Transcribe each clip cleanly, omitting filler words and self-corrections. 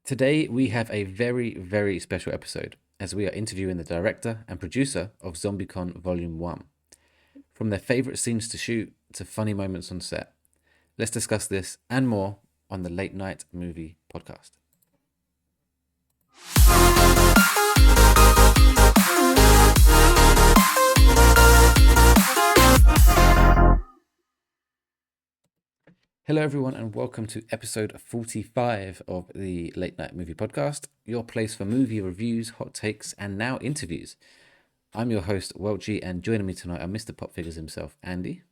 Today, we have a very, very special episode as we are interviewing the director and producer of ZombieCon Vol.1. From their favourite scenes to shoot to funny moments on set. Let's discuss this and more on the Late Night Movie Podcast. Hello, everyone, and welcome to episode 45 of the Late Night Movie Podcast, your place for movie reviews, hot takes, and now interviews. I'm your host, Welchy, and joining me tonight are Mr. Pop Figures himself, Andy.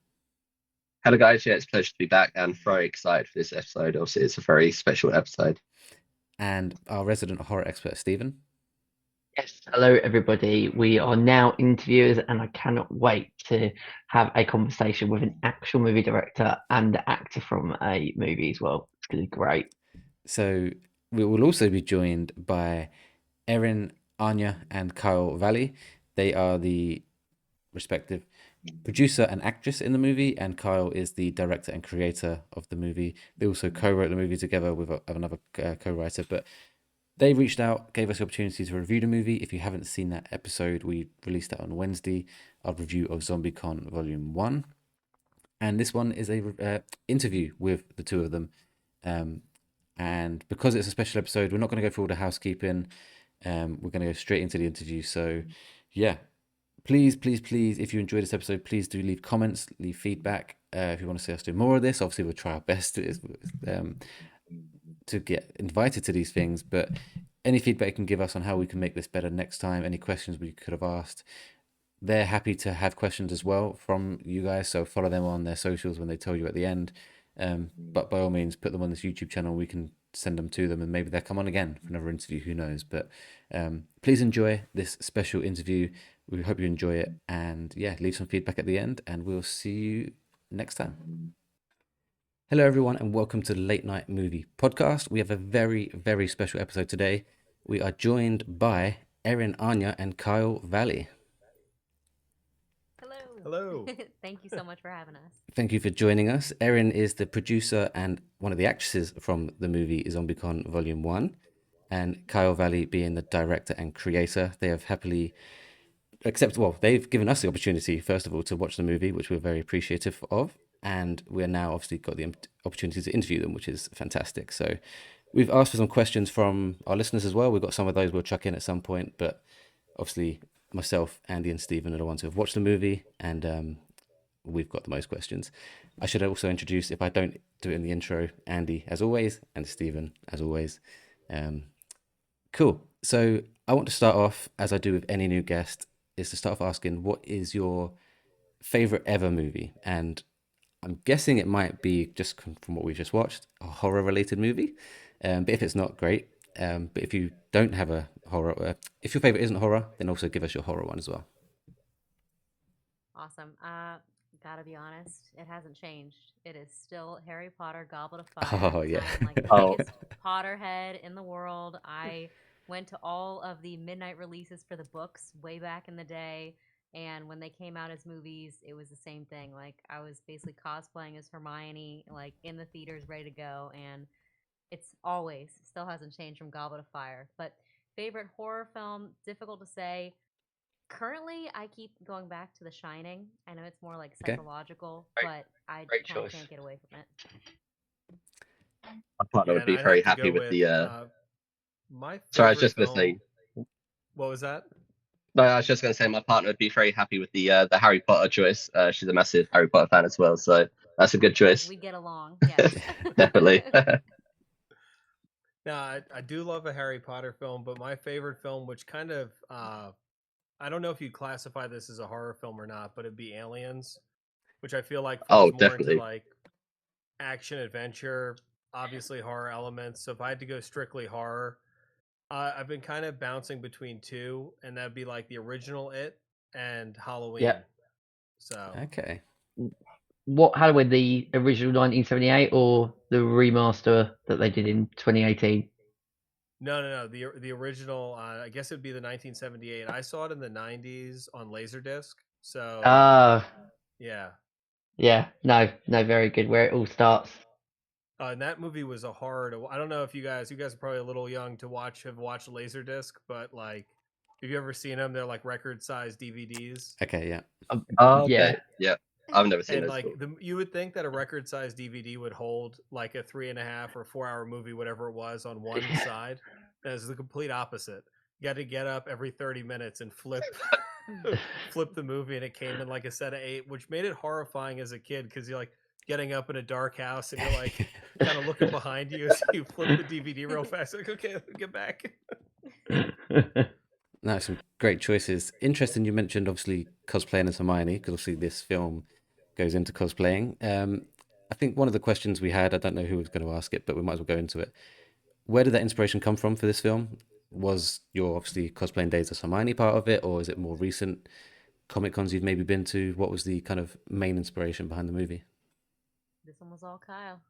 Hello, guys. Yeah, it's a pleasure to be back and very excited for this episode. Obviously, it's a very special episode. And our resident horror expert, Stephen. Yes, hello everybody. We are now interviewers, and I cannot wait to have a conversation with an actual movie director and actor from a movie as well. It's going to be great. So we will also be joined by Erin Aine and Kyle Valle. They are the respective producer and actress in the movie, and Kyle is the director and creator of the movie. They also co-wrote the movie together with another co-writer, but they reached out, gave us the opportunity to review the movie. If you haven't seen that episode, we released that on Wednesday, our review of ZombieCon Vol.1. And this one is a interview with the two of them. And because it's a special episode, we're not going to go through all the housekeeping. We're going to go straight into the interview. So, yeah, please, if you enjoyed this episode, please do leave comments, leave feedback. If you want to see us do more of this, obviously we'll try our best to get invited to these things. But any feedback you can give us on how we can make this better next time, any questions we could have asked, they're happy to have questions as well from you guys. So follow them on their socials when they tell you at the end. But by all means, put them on this YouTube channel. We can send them to them, and maybe they'll come on again for another interview. Who knows? But please enjoy this special interview. We hope you enjoy it, and yeah, leave some feedback at the end, and we'll see you next time. Hello, everyone, and welcome to the Late Night Movie Podcast. We have a very, very special episode today. We are joined by Erin Aine and Kyle Valle. Hello. Hello. Thank you so much for having us. Thank you for joining us. Erin is the producer and one of the actresses from the movie ZombieCon Vol.1, and Kyle Valle being the director and creator. They have happily accepted, well, they've given us the opportunity, first of all, to watch the movie, which we're very appreciative of, and we're now obviously got the opportunity to interview them, which is fantastic. So we've asked for some questions from our listeners as well. We've got some of those we'll chuck in at some point, but obviously myself, Andy, and Stephen are the ones who have watched the movie, and we've got the most questions. I should also introduce, if I don't do it in the intro, Andy as always, and Stephen as always. Cool. So I want to start off, as I do with any new guest, is to start off asking, what is your favorite ever movie? And I'm guessing it might be, just from what we've just watched, a horror related movie. But if it's not, great. But if you don't have a horror, if your favorite isn't horror, then also give us your horror one as well. Awesome. Gotta be honest, it hasn't changed. It is still Harry Potter Goblet of Fire. Oh, yeah. I'm like the Oh. biggest Potterhead in the world. I went to all of the midnight releases for the books way back in the day. And when they came out as movies, it was the same thing. Like I was basically cosplaying as Hermione, like in the theaters, ready to go. And it's always still hasn't changed from Goblet of Fire. But favorite horror film, difficult to say. Currently, I keep going back to The Shining. I know it's more like Okay. psychological, Great- but I great kind of choice. can't get away from it. My partner would and be I'd very have to happy go with the. my Sorry, I was favorite just going to film. say. What was that? No, I was just going to say my partner would be very happy with the Harry Potter choice. She's a massive Harry Potter fan as well, so that's a good choice. We get along, yes. Definitely. No, I do love a Harry Potter film, but my favorite film, which kind of I don't know if you'd classify this as a horror film or not, but it'd be Aliens, which I feel like Oh, falls more definitely. into like action adventure, obviously horror elements. So if I had to go strictly horror, I've been kind of bouncing between two, and that'd be like the original It and Halloween. Yeah. So Okay. What Halloween, the original 1978 or the remaster that they did in 2018? no. The original, I guess it'd be the 1978. I saw it in the 90s on Laserdisc. So Ah, yeah, yeah, no, very good. Where it all starts. And that movie was a hard. I don't know if you guys are probably a little young to have watched Laserdisc, but like, have you ever seen them? They're like record-sized DVDs. Okay, yeah. Oh, Yeah. okay. Yeah. I've never seen And those. like you would think that a record-sized DVD would hold like a 3.5 or 4 hour movie, whatever it was, on one side. That's the complete opposite. You got to get up every 30 minutes and flip the movie, and it came in like a set of 8, which made it horrifying as a kid because you're like getting up in a dark house and you're like kind of looking behind you, so you flip the DVD real fast. Like, okay, let me get back. No, some great choices. Interesting. You mentioned obviously cosplaying as Hermione because obviously this film goes into cosplaying. I think one of the questions we had, I don't know who was going to ask it, but we might as well go into it. Where did that inspiration come from for this film? Was your obviously cosplaying days as Hermione part of it, or is it more recent Comic Cons you've maybe been to? What was the kind of main inspiration behind the movie? This one was all Kyle.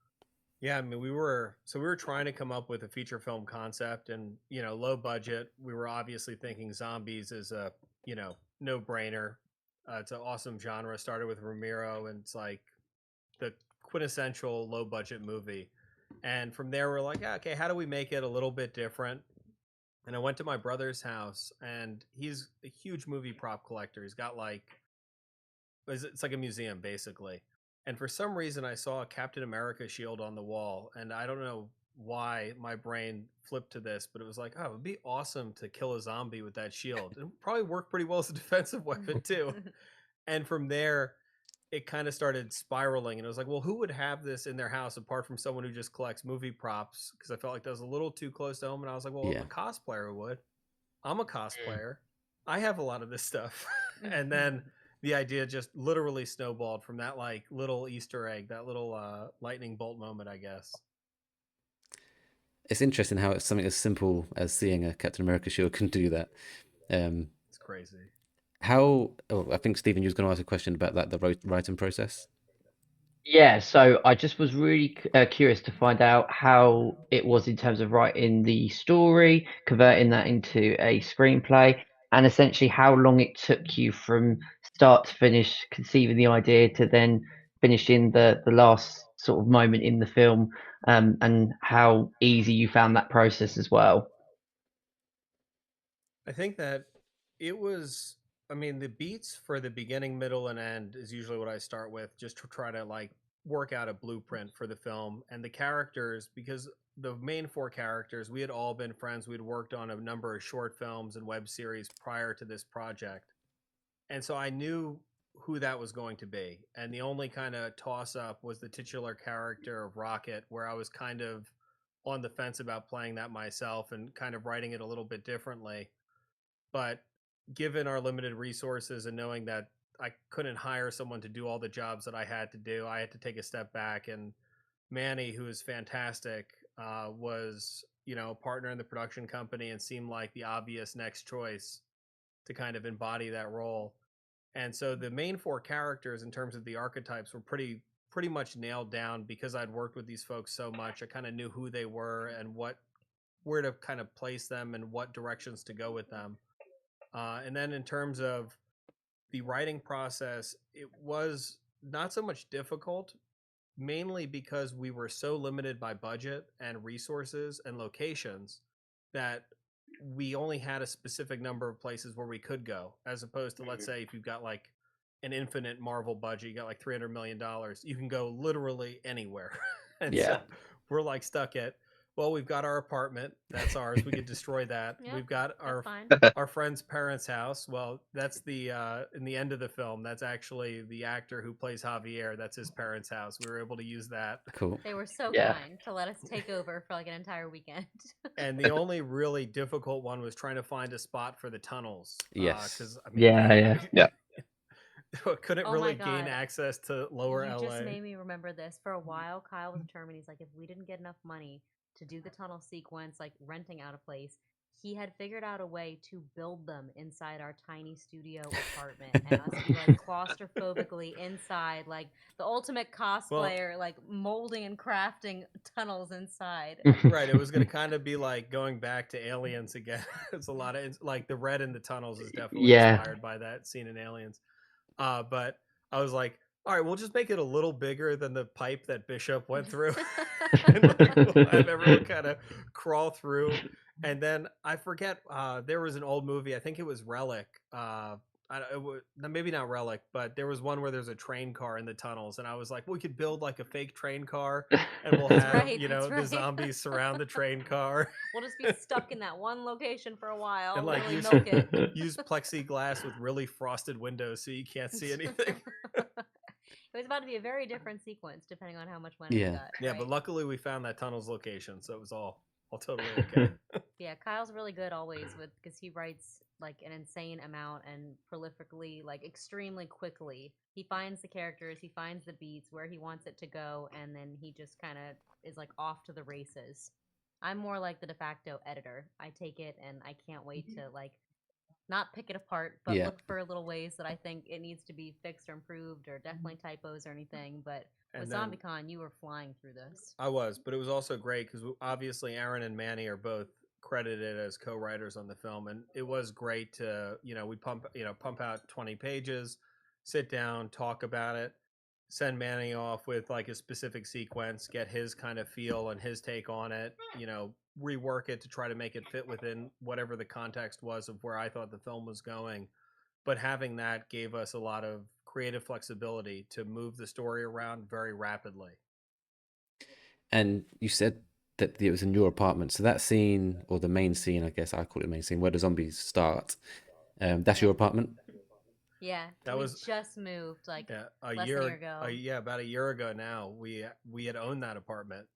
Yeah, I mean, we were trying to come up with a feature film concept, and low budget. We were obviously thinking zombies is a no brainer. It's an awesome genre. Started with Ramiro, and it's like the quintessential low budget movie. And from there, we're like, yeah, okay, how do we make it a little bit different? And I went to my brother's house, and he's a huge movie prop collector. He's got like, it's like a museum basically. And for some reason, I saw a Captain America shield on the wall, and I don't know why my brain flipped to this, but it was like, oh, it would be awesome to kill a zombie with that shield. It would probably work pretty well as a defensive weapon too. And from there, it kind of started spiraling, and it was like, well, who would have this in their house apart from someone who just collects movie props? Because I felt like that was a little too close to home, and I was like, well, Yeah. a cosplayer would. I'm a cosplayer. I have a lot of this stuff. And then the idea just literally snowballed from that like little Easter egg, that little lightning bolt moment, I guess. It's interesting how it's something as simple as seeing a Captain America shield can do that. It's crazy. I think Stephen, you was going to ask a question about that, the writing process. Yeah, so I just was really curious to find out how it was in terms of writing the story, converting that into a screenplay, and essentially how long it took you from start to finish, conceiving the idea to then finishing the last sort of moment in the film, and how easy you found that process as well. I think that it was, I mean, the beats for the beginning, middle, and end is usually what I start with, just to try to like work out a blueprint for the film. And the characters, because the main 4 characters, we had all been friends. We'd worked on a number of short films and web series prior to this project. And so I knew who that was going to be. And the only kind of toss up was the titular character of Rocket, where I was kind of on the fence about playing that myself and kind of writing it a little bit differently. But given our limited resources and knowing that I couldn't hire someone to do all the jobs that I had to do, I had to take a step back. And Manny, who is fantastic, was a partner in the production company and seemed like the obvious next choice to kind of embody that role. And so the main 4 characters in terms of the archetypes were pretty much nailed down because I'd worked with these folks so much. I kind of knew who they were and where to kind of place them and what directions to go with them. And then in terms of the writing process, it was not so much difficult, mainly because we were so limited by budget and resources and locations that we only had a specific number of places where we could go, as opposed to, let's say, if you've got like an infinite Marvel budget, you got like $300 million, you can go literally anywhere. And Yeah. so we're like stuck at, well, we've got our apartment. That's ours. We could destroy that. Yep, We've got That's fine. our friend's parents' house. Well, that's the in the end of the film. That's actually the actor who plays Javier. That's his parents' house. We were able to use that. Cool. They were so Yeah. kind to let us take over for like an entire weekend. And the only really difficult one was trying to find a spot for the tunnels. Yes. Because I mean, Yeah. couldn't Oh really my gain God. access to lower You LA. just made me remember this. For a while, Kyle was determined. He's like, if we didn't get enough money to do the tunnel sequence, like renting out a place, he had figured out a way to build them inside our tiny studio apartment and us be like claustrophobically inside, like the ultimate cosplayer, like molding and crafting tunnels inside. Right, it was going to kind of be like going back to Aliens again. It's a lot of like the red in the tunnels is definitely Yeah. inspired by that scene in Aliens. But I was like, all right, we'll just make it a little bigger than the pipe that Bishop went through. And like, we'll have everyone kind of crawl through. And then I forget, there was an old movie, I think it was Relic. Maybe not Relic, but there was one where there's a train car in the tunnels, and I was like, we could build like a fake train car, and we'll have right, you know that's the right. zombies surround the train car, We'll just be stuck in that one location for a while and like really use milk it. use plexiglass with really frosted windows so you can't see anything. It was about to be a very different sequence depending on how much money we Yeah. got. Yeah, right? but luckily we found that tunnel's location, so it was all totally okay. Yeah, Kyle's really good always because he writes like an insane amount and prolifically, like extremely quickly. He finds the characters, he finds the beats, where he wants it to go, and then he just kind of is like off to the races. I'm more like the de facto editor. I take it and I can't wait to like not pick it apart, but Yeah. look for little ways that I think it needs to be fixed or improved, or definitely typos or anything. But And with then ZombieCon, you were flying through this. I was, but it was also great because obviously Erin and Manny are both credited as co-writers on the film, and it was great to we pump out 20 pages, sit down, talk about it, send Manny off with like a specific sequence, get his kind of feel and his take on it, rework it to try to make it fit within whatever the context was of where I thought the film was going. But having that gave us a lot of creative flexibility to move the story around very rapidly. And you said that it was in your apartment. So that scene, or the main scene, I guess I call it main scene, where the zombies start, that's your apartment? Yeah, That we was just moved like yeah, less than a year ago. About a year ago now. We had owned that apartment,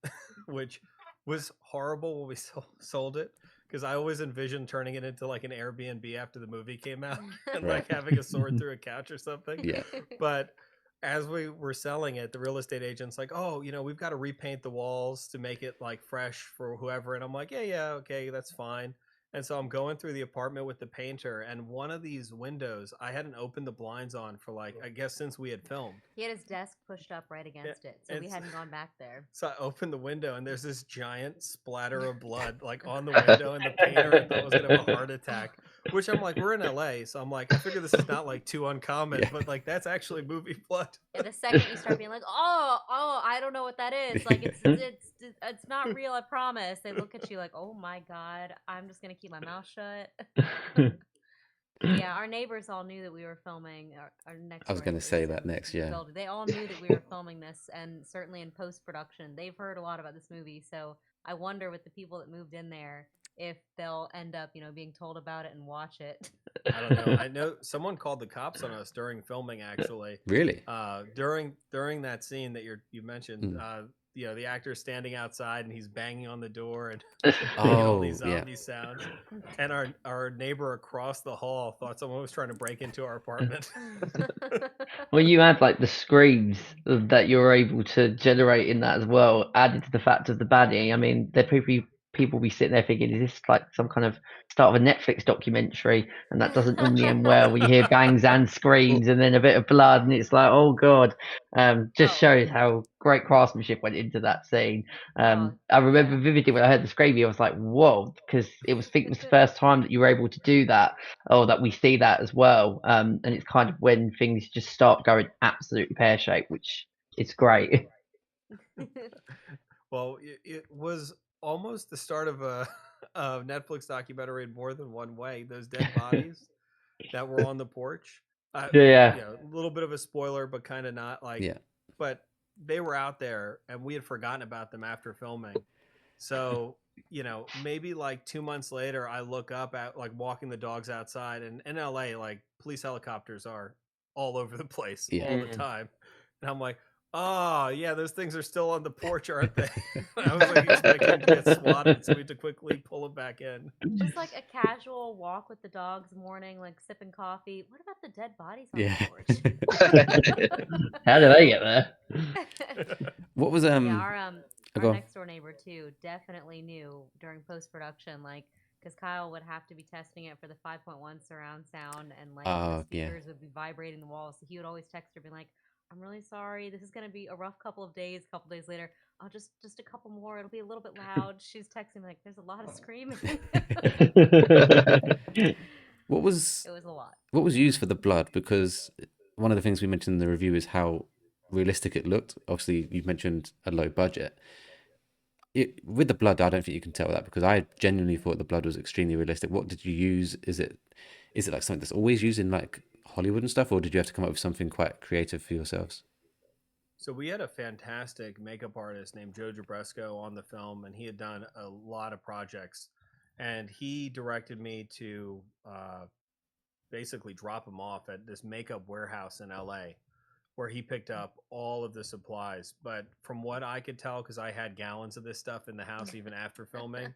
which was horrible when we sold it, because I always envisioned turning it into like an Airbnb after the movie came out and Right. like having a sword through a couch or something. Yeah. But as we were selling it, the real estate agent's like, oh, we've got to repaint the walls to make it like fresh for whoever. And I'm like, yeah, okay, that's fine. And so I'm going through the apartment with the painter, and one of these windows, I hadn't opened the blinds on for like, I guess since we had filmed. He had his desk pushed up right against it, so we hadn't gone back there. So I opened the window, and there's this giant splatter of blood like on the window, and the painter I thought was gonna have a heart attack. Which I'm like, we're in LA, so I'm like, I figure this is not like too uncommon, Yeah. but like that's actually movie blood. And the second you start being like, oh, I don't know what that is. Like it's not real. I promise. They look at you like, oh my god, I'm just gonna keep my mouth shut. Yeah, our neighbors all knew that we were filming our next. I was going to say that next, yeah. They all knew that we were filming this, and certainly in post-production, they've heard a lot about this movie. So I wonder with the people that moved in there if they'll end up, being told about it and watch it. I don't know. I know someone called the cops on us during filming, actually. Really? During that scene that you mentioned, the actor's standing outside and he's banging on the door and making all these zombie sounds. And our neighbor across the hall thought someone was trying to break into our apartment. Well, you had like the screams that you're able to generate in that as well, added to the fact of the baddie. I mean, there people be sitting there thinking, is this like some kind of start of a Netflix documentary? And that doesn't normally end well. We hear bangs and screams and then a bit of blood, and it's like, oh god. Just shows how great craftsmanship went into that scene. I remember vividly when I heard the scream, I was like, whoa, because it was the first time that you were able to do that, or that we see that as well. And it's kind of when things just start going absolutely pear-shaped, which is great. Well, it was almost the start of a Netflix documentary in more than one way. Those dead bodies that were on the porch. A little bit of a spoiler, but kind of not like. Yeah. But they were out there, and we had forgotten about them after filming. So maybe like 2 months later, I look up at like walking the dogs outside, and in LA, like police helicopters are all over the place all the time, and I'm like, oh yeah, those things are still on the porch, aren't they? I was like expecting to get swatted, so we had to quickly pull them back in. Just like a casual walk with the dogs morning, like sipping coffee. What about the dead bodies on the porch? How did they get there? What was our next door neighbor too definitely knew during post production, like because Kyle would have to be testing it for the 5.1 surround sound, and like the speakers would be vibrating the walls. So he would always text her, be like, I'm really sorry. This is going to be a rough couple of days. A couple days later, oh, just a couple more. It'll be a little bit loud. She's texting me like, there's a lot of screaming. It was a lot. What was used for the blood? Because one of the things we mentioned in the review is how realistic it looked. Obviously, you mentioned a low budget. With the blood, I don't think you can tell that because I genuinely thought the blood was extremely realistic. What did you use? Is it like something that's always used in like Hollywood and stuff, or did you have to come up with something quite creative for yourselves? So we had a fantastic makeup artist named Joe Jabresco on the film, and he had done a lot of projects. And he directed me to basically drop him off at this makeup warehouse in LA, where he picked up all of the supplies. But from what I could tell, because I had gallons of this stuff in the house even after filming,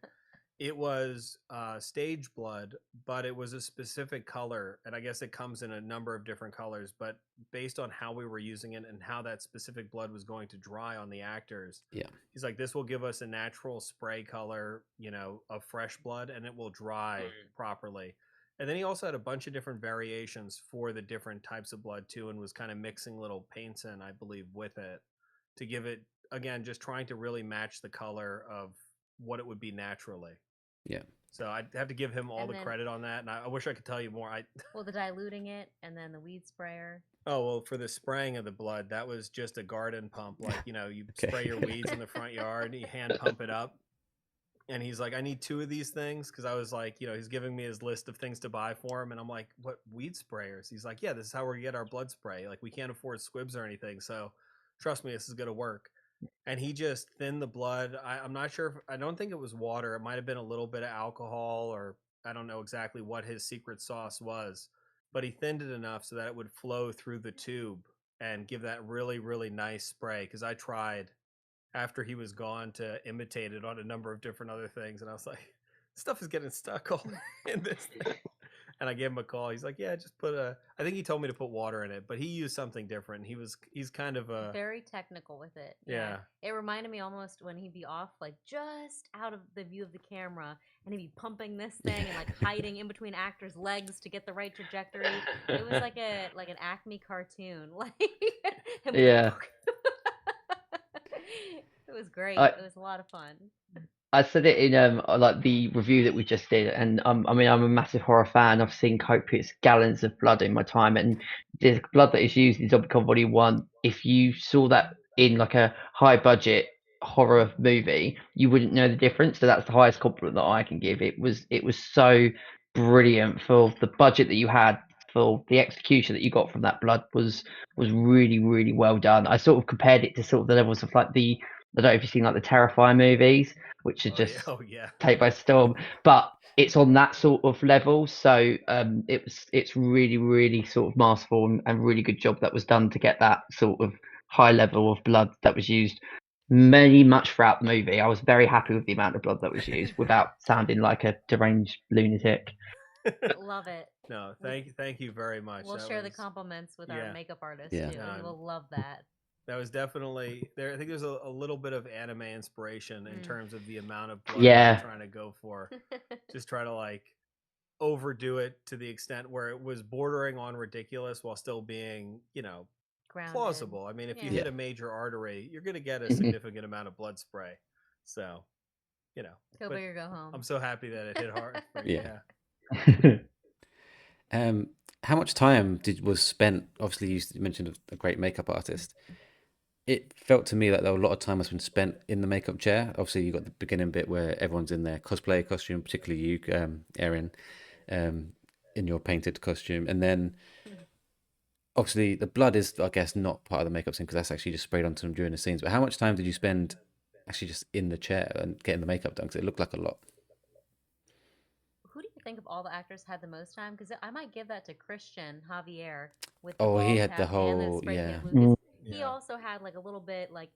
it was stage blood, but it was a specific color, and I guess it comes in a number of different colors. But based on how we were using it and how that specific blood was going to dry on the actors, Yeah. he's like, "This will give us a natural spray color, of fresh blood, and it will dry properly." And then he also had a bunch of different variations for the different types of blood too, and was kind of mixing little paints in, I believe, with it to give it, again, just trying to really match the color of what it would be naturally. Yeah. So I'd have to give him all And the then- credit on that, and I wish I could tell you more. Well, the diluting it and then the weed sprayer. Oh well, for the spraying of the blood, that was just a garden pump. Like you Okay. spray your weeds in the front yard, and you hand pump it up. And he's like, "I need 2 of these things," because I was like, he's giving me his list of things to buy for him, and I'm like, "What, weed sprayers?" He's like, "Yeah, this is how we're gonna get our blood spray. Like we can't afford squibs or anything, so trust me, this is gonna work." And he just thinned the blood. I'm not sure. I don't think it was water. It might have been a little bit of alcohol, or I don't know exactly what his secret sauce was, but he thinned it enough so that it would flow through the tube and give that really, really nice spray. Because I tried after he was gone to imitate it on a number of different other things, and I was like, stuff is getting stuck all in this thing. And I gave him a call. He's like, "Yeah, just put I think he told me to put water in it, but he used something different. He's kind of a Very technical with it. Yeah. It reminded me almost when he'd be off, like just out of the view of the camera, and he'd be pumping this thing and like hiding in between actors' legs to get the right trajectory. It was like an Acme cartoon. Like him Yeah. It was great. I- It was a lot of fun. I said it in like the review that we just did, and I mean I'm a massive horror fan. I've seen copious gallons of blood in my time, and the blood that is used in ZombieCon Vol.1. If you saw that in like a high budget horror movie, you wouldn't know the difference. So that's the highest compliment that I can give. It was so brilliant for the budget that you had. For the execution that you got from that blood was really really well done. I sort of compared it to sort of the levels of like the I don't know if you've seen like the Terrifier movies, which are just oh yeah. take by storm, but it's on that sort of level. So it's really really sort of masterful and really good job that was done to get that sort of high level of blood that was used many much throughout the movie. I was very happy with the amount of blood that was used without sounding like a deranged lunatic. Love it. No, thank you very much. We'll That share the was- compliments with yeah. our makeup artist Yeah. too. No, He will love that. That was definitely there. I think there's a little bit of anime inspiration in Mm. terms of the amount of blood Yeah. they're trying to go for. Just try to like overdo it to the extent where it was bordering on ridiculous while still being, Grounded. plausible. I mean, if you Yeah. hit a major artery, you're going to get a Mhm. significant amount of blood spray. So, Go but big or go home. I'm so happy that it hit hard. Yeah. How much time was spent? Obviously, you mentioned a great makeup artist. It felt to me like there was a lot of time has been spent in the makeup chair. Obviously, you got the beginning bit where everyone's in their cosplay costume, particularly you, Erin, in your painted costume, and then obviously the blood is, I guess, not part of the makeup scene because that's actually just sprayed onto them during the scenes. But how much time did you spend actually just in the chair and getting the makeup done? Because it looked like a lot. Who do you think of all the actors had the most time? Because I might give that to Christian Javier with Oh, he bald had the cap and whole- spray painted yeah. blue, 'cause He Yeah. also had like a little bit like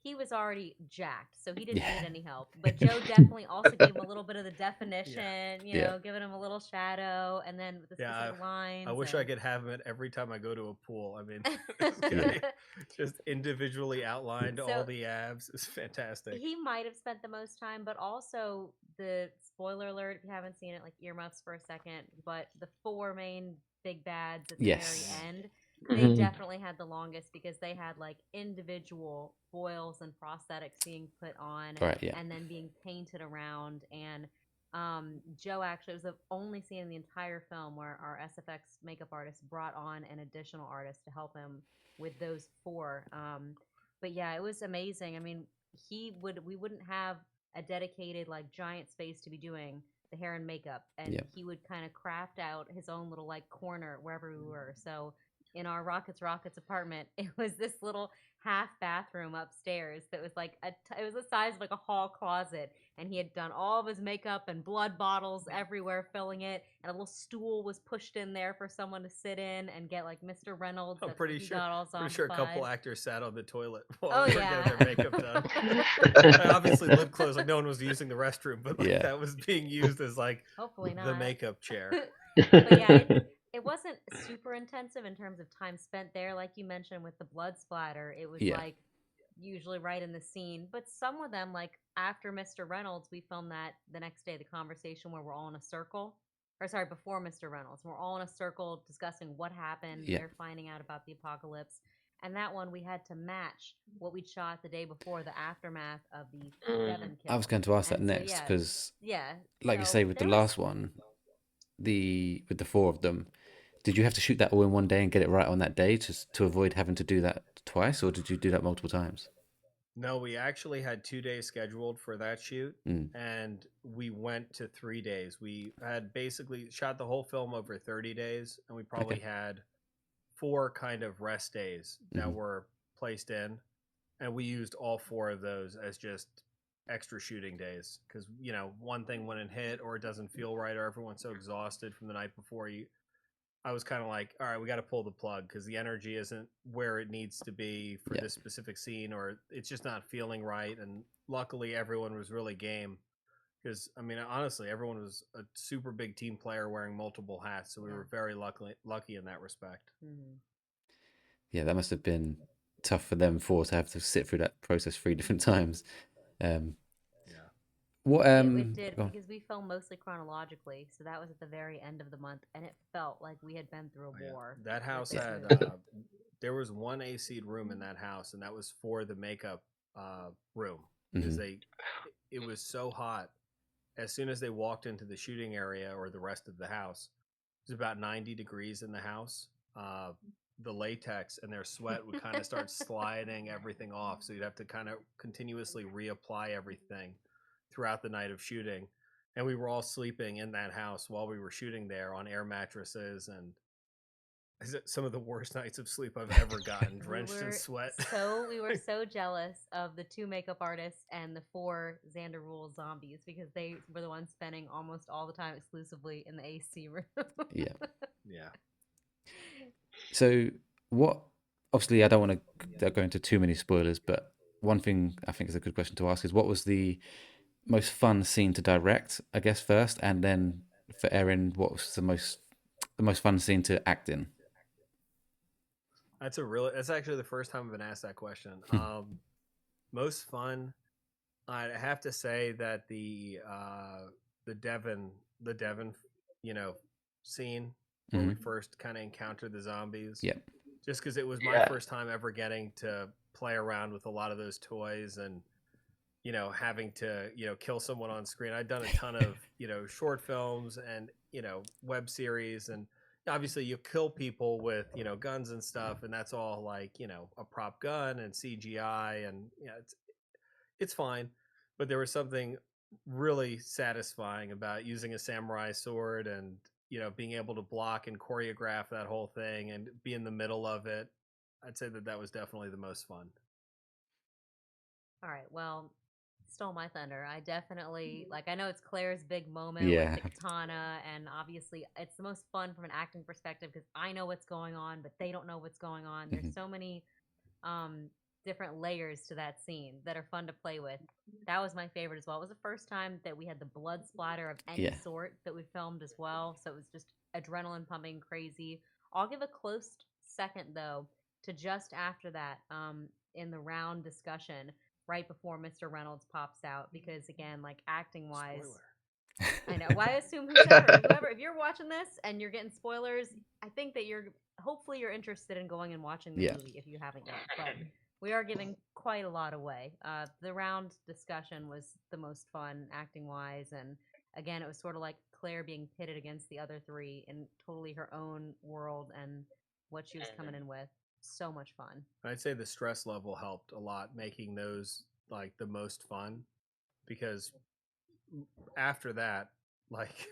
he was already jacked, so he didn't Yeah. need any help. But Joe definitely also gave him a little bit of the definition, Yeah. giving him a little shadow, and then with the Yeah, specific lines. I wish I and- could have it every time I go to a pool. I mean, it's good. Just individually outlined all So- the abs is fantastic. He might have spent the most time, but also the spoiler alert if you haven't seen it, like earmuffs for a second. But the 4 main big bads at the Yes. very end, they Mhm. definitely had the longest because they had like individual foils and prosthetics being put on Right, yeah. and then being painted around. And Joe actually, it was the only scene in the entire film where our SFX makeup artist brought on an additional artist to help him with those four. But yeah, it was amazing. I mean, we wouldn't have a dedicated like giant space to be doing the hair and makeup, and Yep. he would kind of craft out his own little like corner wherever we were. So in our Rockets apartment, it was this little half bathroom upstairs that was like it was the size of like a hall closet, and he had done all of his makeup and blood bottles everywhere filling it, and a little stool was pushed in there for someone to sit in and get like Mr. Reynolds. I'm That's where he got all pretty sure a couple zombified. actors sat on the toilet while Oh they were yeah. getting their makeup done. I obviously lived close, like no one was using the restroom, but like Yeah. that was being used as like Hopefully the not. makeup chair. But yeah, it wasn't super intensive in terms of time spent there, like you mentioned with the blood splatter. It was Yeah. like usually right in the scene. But some of them, like after Mr. Reynolds, we filmed that the next day, the conversation where we're all in a circle. Or sorry, before Mr. Reynolds. We're all in a circle discussing what happened. Yeah. They're finding out about the apocalypse. And that one we had to match what we'd shot the day before, the aftermath of the Devon kill. I was going to ask that And so, next yeah, because, yeah. like you So say, with the there was last one, with the four of them, did you have to shoot that all in one day and get it right on that day to avoid having to do that twice, or did you do that multiple times? No, we actually had 2 days scheduled for that shoot, Mm. and we went to 3 days. We had basically shot the whole film over 30 days, and we probably Okay. had 4 kind of rest days that Mhm. were placed in, and we used all 4 of those as just extra shooting days because one thing wouldn't hit or it doesn't feel right or everyone's so exhausted from the night before. I was kind of like, all right, we got to pull the plug because the energy isn't where it needs to be for Yeah. this specific scene, or it's just not feeling right. And luckily, everyone was really game because, I mean, honestly, everyone was a super big team player wearing multiple hats, so we Yeah. were very lucky in that respect. Mhm. Yeah, that must have been tough for them four to have to sit through that process 3 different times. Um, Yeah. what? It did Go on. because we filmed mostly chronologically, so that was at the very end of the month, and it felt like we had been through a Yeah. war. That with house this had movie. there was one AC'd room in that house, and that was for the makeup room Mhm. because it was so hot. As soon as they walked into the shooting area or the rest of the house, it was about 90 degrees in the house. The latex and their sweat would kind of start sliding everything off, so you'd have to kind of continuously reapply everything throughout the night of shooting. And we were all sleeping in that house while we were shooting there on air mattresses, and some of the worst nights of sleep I've ever gotten, drenched in sweat. We were so jealous of the 2 makeup artists and the 4 Xander Rules zombies because they were the ones spending almost all the time exclusively in the AC room. Yeah. Yeah. So what? Obviously, I don't want to go into too many spoilers, but one thing I think is a good question to ask is what was the most fun scene to direct? I guess first, and then for Erin, what was the most fun scene to act in? That's actually the first time I've been asked that question. Most fun, I'd have to say that the Devon, scene where we first kind of encountered the zombies. Yep. Just because it was my first time ever getting to play around with a lot of those toys and having to kill someone on screen. I'd done a ton of short films and web series, and obviously you kill people with guns and stuff, and that's all like a prop gun and CGI, and it's fine. But there was something really satisfying about using a samurai sword and being able to block and choreograph that whole thing and be in the middle of it. I'd say that was definitely the most fun. All right, well, stole my thunder. I definitely I know it's Claire's big moment Yeah. with the katana, and obviously it's the most fun from an acting perspective because I know what's going on, but they don't know what's going on. There's so many different layers to that scene that are fun to play with. That was my favorite as well. It was the first time that we had the blood splatter of any Yeah. sort that we filmed as well, so it was just adrenaline pumping crazy. I'll give a close second though to just after that in the round discussion right before Mr. Reynolds pops out because again, like acting wise, I know. Well, I assume whoever, if you're watching this and you're getting spoilers, I think that hopefully you're interested in going and watching the Yeah. movie if you haven't yet. But we are giving quite a lot away. The round discussion was the most fun acting wise, and again, it was sort of like Claire being pitted against the other three in totally her own world and what she was coming in with. So much fun. I'd say the stress level helped a lot, making those like the most fun, because after that, like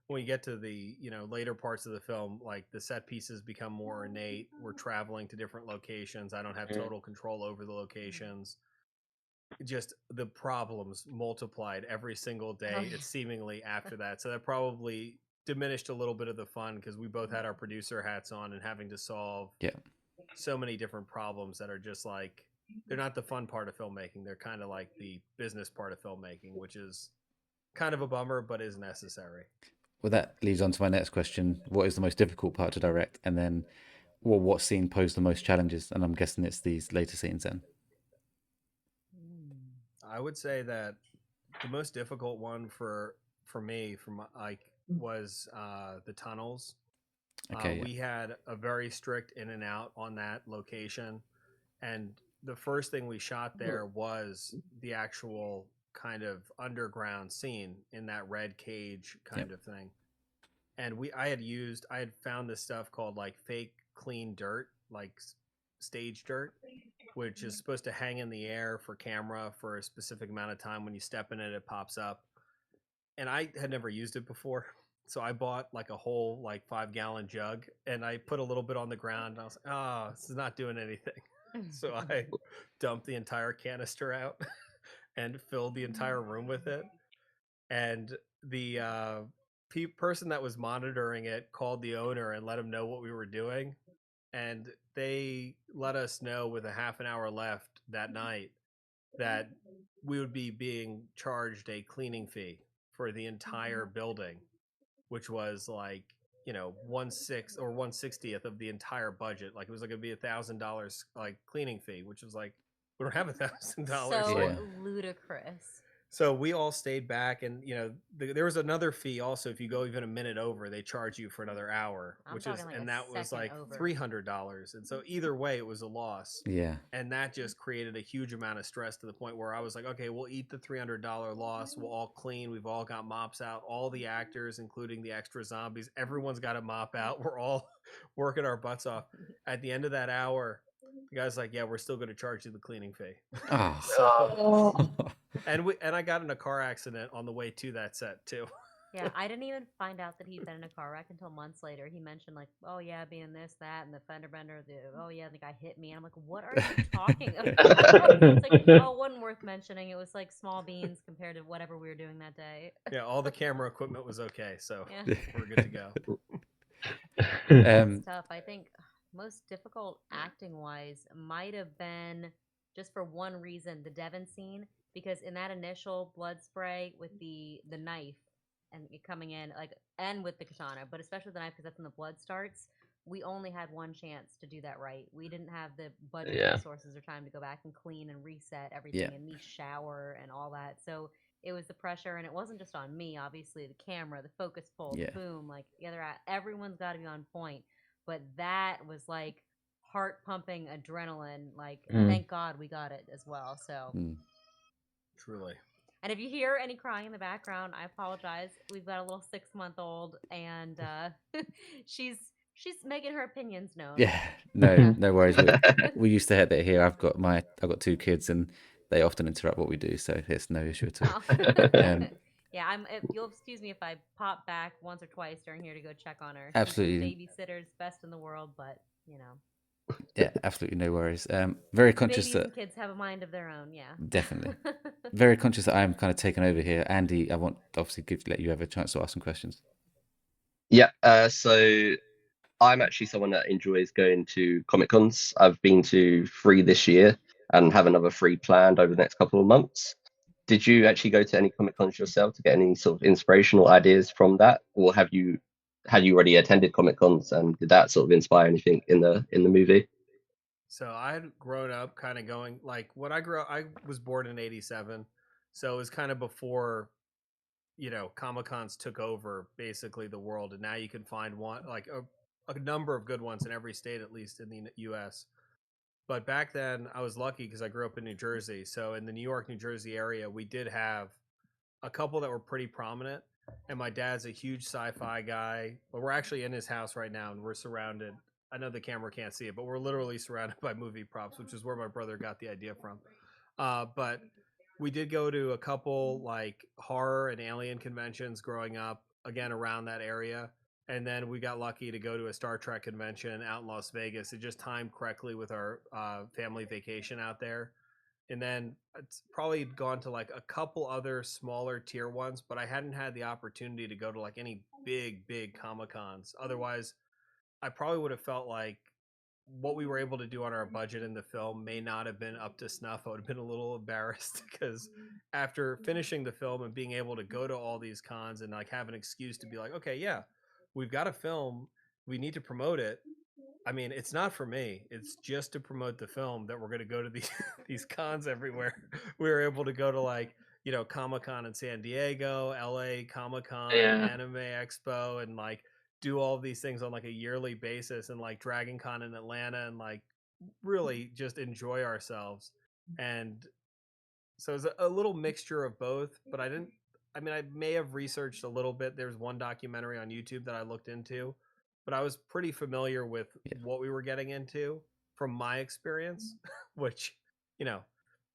when you get to the later parts of the film, like the set pieces become more innate. We're traveling to different locations. I don't have total control over the locations. Just the problems multiplied every single day. It's seemingly after that, so that probably diminished a little bit of the fun, because we both had our producer hats on and having to solve so many different problems that are just like, they're not the fun part of filmmaking. They're kind of like the business part of filmmaking, which is kind of a bummer, but is necessary. Well, that leads on to my next question. What is the most difficult part to direct? And then, well, what scene posed the most challenges? And I'm guessing it's these later scenes then. I would say that the most difficult one for me, was the tunnels. Okay. We had a very strict in and out on that location, and the first thing we shot there was the actual kind of underground scene in that red cage kind of thing. And I had found this stuff called like fake clean dirt, like stage dirt, which is supposed to hang in the air for camera for a specific amount of time. When you step in it, it pops up. And I had never used it before. So I bought like a whole like 5-gallon jug, and I put a little bit on the ground, and I was like, oh, this is not doing anything. So I dumped the entire canister out and filled the entire room with it. And the person that was monitoring it called the owner and let him know what we were doing. And they let us know with a half an hour left that night that we would be being charged a cleaning fee for the entire building, which was like 1/6 or 1/60th of the entire budget. Like it was like, it'd be $1,000 like cleaning fee, which was like, we don't have $1,000. So Like, ludicrous. so we all stayed back, and there was another fee also. If you go even a minute over, they charge you for another hour, Like that was like over. $300. And so either way, it was a loss. Yeah. And that just created a huge amount of stress, to the point where I was like, okay, we'll eat the $300 loss. We'll all clean. We've all got mops out. All the actors, including the extra zombies, everyone's got a mop out. We're all working our butts off. At the end of that hour, the guy's like, yeah, we're still going to charge you the cleaning fee. Oh. And I got in a car accident on the way to that set too. Yeah, I didn't even find out that he'd been in a car wreck until months later. He mentioned like, oh yeah, being this, that, and the fender bender. Oh yeah, the guy hit me. And I'm like, what are you talking about? It's like, oh, it wasn't worth mentioning. It was like small beans compared to whatever we were doing that day. Yeah, all the camera equipment was okay, so we're good to go. It's tough. I think most difficult acting wise might have been, just for one reason, the Devon scene, because in that initial blood spray with the knife and it coming in, like, and with the katana, but especially the knife, because that's when the blood starts, we only had one chance to do that right. We didn't have the budget resources or time to go back and clean and reset everything and me shower and all that. So it was the pressure, and it wasn't just on me, obviously. The camera, the focus pull, the boom, like the other, everyone's got to be on point. But that was like heart pumping adrenaline. Like, thank God we got it as well. So Truly. And if you hear any crying in the background, I apologize. We've got a little 6-month-old, and she's making her opinions known. Yeah, no worries. We used to have that here. I've got 2 kids, and they often interrupt what we do, so it's no issue at all. Yeah, you'll excuse me if I pop back once or twice during here to go check on her. Absolutely. She's babysitter's best in the world, but Yeah, absolutely no worries. Very conscious babies that and kids have a mind of their own. Yeah, definitely. Very conscious that I'm kind of taking over here. Andy, I want obviously let you have a chance to ask some questions. Yeah. So I'm actually someone that enjoys going to Comic Cons. I've been to 3 this year and have another 3 planned over the next couple of months. Did you actually go to any Comic Cons yourself to get any sort of inspirational ideas from that, or had you already attended Comic Cons, and did that sort of inspire anything in the movie? So I had grown up kind of going, like, when I grew up, I was born in '87, so it was kind of before Comic Cons took over basically the world, and now you can find one, like a number of good ones in every state, at least in the U.S. But back then, I was lucky because I grew up in New Jersey. So in the New York, New Jersey area, we did have a couple that were pretty prominent. and my dad's a huge sci-fi guy. But we're actually in his house right now, and we're surrounded. I know the camera can't see it, but we're literally surrounded by movie props, which is where my brother got the idea from. But we did go to a couple like horror and alien conventions growing up, again around that area. And then we got lucky to go to a Star Trek convention out in Las Vegas. It just timed correctly with our family vacation out there. And then it's probably gone to like a couple other smaller tier ones, but I hadn't had the opportunity to go to like any big Comic Cons. Otherwise, I probably would have felt like what we were able to do on our budget in the film may not have been up to snuff. I would have been a little embarrassed because after finishing the film and being able to go to all these cons and like have an excuse to be like, okay, yeah, we've got a film, we need to promote it. I mean, it's not for me. It's just to promote the film that we're going to go to these these cons everywhere. We were able to go to like, you know, Comic-Con in San Diego, LA Comic-Con, Yeah. Anime Expo, and like do all of these things on like a yearly basis, and like Dragon Con in Atlanta, and like really just enjoy ourselves. And so it's a little mixture of both, but I mean, I may have researched a little bit. There's one documentary on YouTube that I looked into, but I was pretty familiar with Yeah. what we were getting into from my experience, which, you know,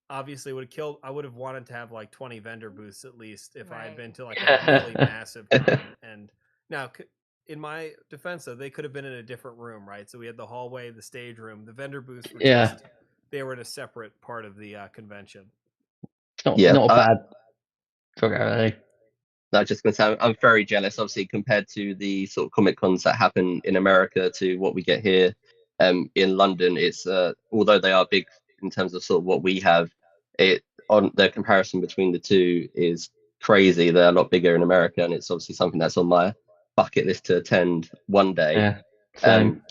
obviously would have killed. I would have wanted to have like 20 vendor booths at least if I had Right. been to like a really massive con. And now, in my defense, though, they could have been in a different room, right? So we had the hallway, the stage room, the vendor booths were Yeah. just, they were in a separate part of the convention. It's not, Yeah, not a bad. Sorry, really. No, just going to say I'm very jealous, obviously, compared to the sort of Comic Cons that happen in America to what we get here in London. It's although they are big in terms of sort of what we have, it on the comparison between the two is crazy. They're a lot bigger in America, and it's obviously something that's on my bucket list to attend one day. Yeah. Same.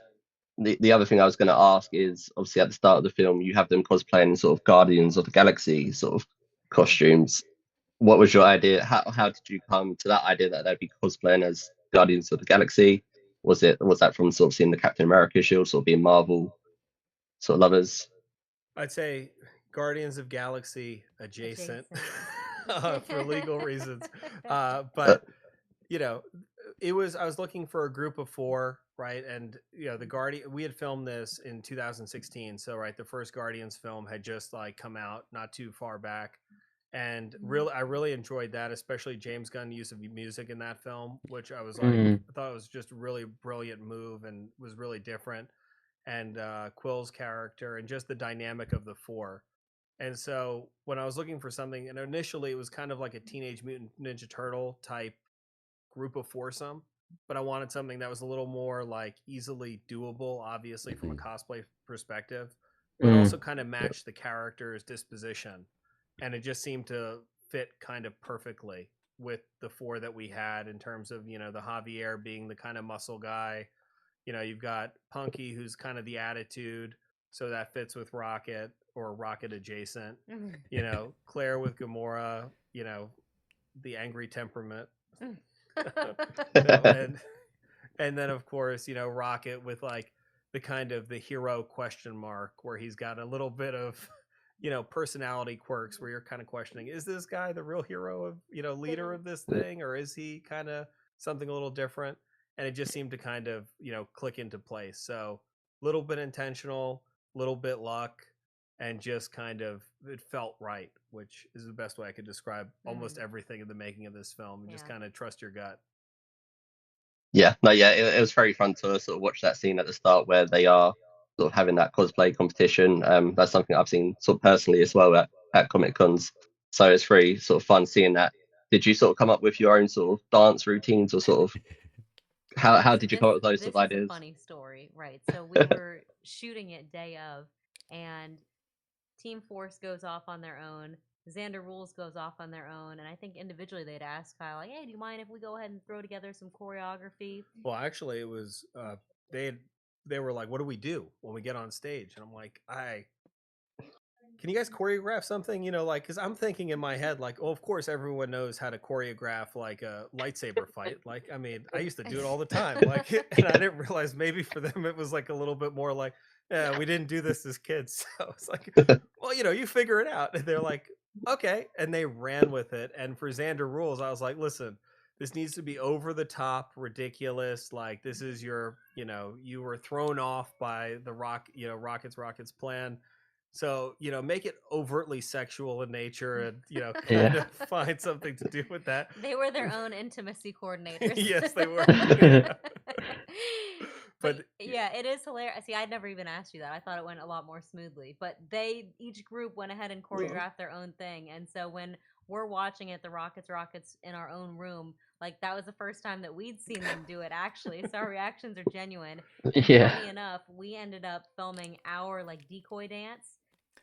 The other thing I was going to ask is obviously at the start of the film you have them cosplaying sort of Guardians of the Galaxy sort of costumes. What was your idea? How did you come to that idea that they'd be cosplaying as Guardians of the Galaxy? Was that from sort of seeing the Captain America shield, sort of being Marvel sort of lovers? I'd say Guardians of Galaxy adjacent, Adjacent. for legal reasons. But you know, I was looking for a group of 4, right? And you know, the Guardian, we had filmed this in 2016, so right, the first Guardians film had just like come out not too far back. And I really enjoyed that, especially James Gunn's use of music in that film, which I was like, I thought it was just a really brilliant move and was really different. And Quill's character and just the dynamic of the 4. And so when I was looking for something, and initially it was kind of like a Teenage Mutant Ninja Turtle type group of foursome, but I wanted something that was a little more like easily doable, obviously from a cosplay perspective, but also kind of matched the character's disposition. And it just seemed to fit kind of perfectly with the 4 that we had in terms of, you know, the Javier being the kind of muscle guy. You know, you've got Punky, who's kind of the attitude, so that fits with Rocket or Rocket adjacent. You know, Claire with Gamora, you know, the angry temperament. You know, and then of course, you know, Rocket with like the kind of the hero question mark where he's got a little bit of, you know, personality quirks where you're kind of questioning, is this guy the real hero of, you know, leader of this thing, or is he kind of something a little different? And it just seemed to kind of, you know, click into place. So a little bit intentional, little bit luck, and just kind of it felt right, which is the best way I could describe almost everything in the making of this film. And just kind of trust your gut. Yeah, no, yeah, it was very fun to sort of watch that scene at the start where they are sort of having that cosplay competition. That's something I've seen sort of personally as well at Comic Cons. So it's very sort of fun seeing that. Did you sort of come up with your own sort of dance routines, or sort of how did you come up with those sort of ideas? This is a funny story, right? So we were shooting it day of, and Team Force goes off on their own. Xander Rules goes off on their own, and I think individually they'd ask Kyle, like, "Hey, do you mind if we go ahead and throw together some choreography?" Well, actually, it was they were like, "What do we do when we get on stage?" And I'm like, can you guys choreograph something? You know, like, because I'm thinking in my head, like, oh, of course, everyone knows how to choreograph like a lightsaber fight. Like, I mean, I used to do it all the time. Like, and I didn't realize maybe for them it was like a little bit more like, yeah, we didn't do this as kids. So it's like, well, you know, you figure it out. And they're like, okay, and they ran with it. And for Xander Rules, I was like, listen, this needs to be over the top, ridiculous. Like this is your, you were thrown off by the Rocket's plan. So, make it overtly sexual in nature and, kind of find something to do with that. They were their own intimacy coordinators. Yes, they were. But yeah, it is hilarious. See, I'd never even asked you that. I thought it went a lot more smoothly. But each group went ahead and choreographed their own thing. And so when we're watching it, the Rockets in our own room, like that was the first time that we'd seen them do it actually. So our reactions are genuine. And funny enough, we ended up filming our like decoy dance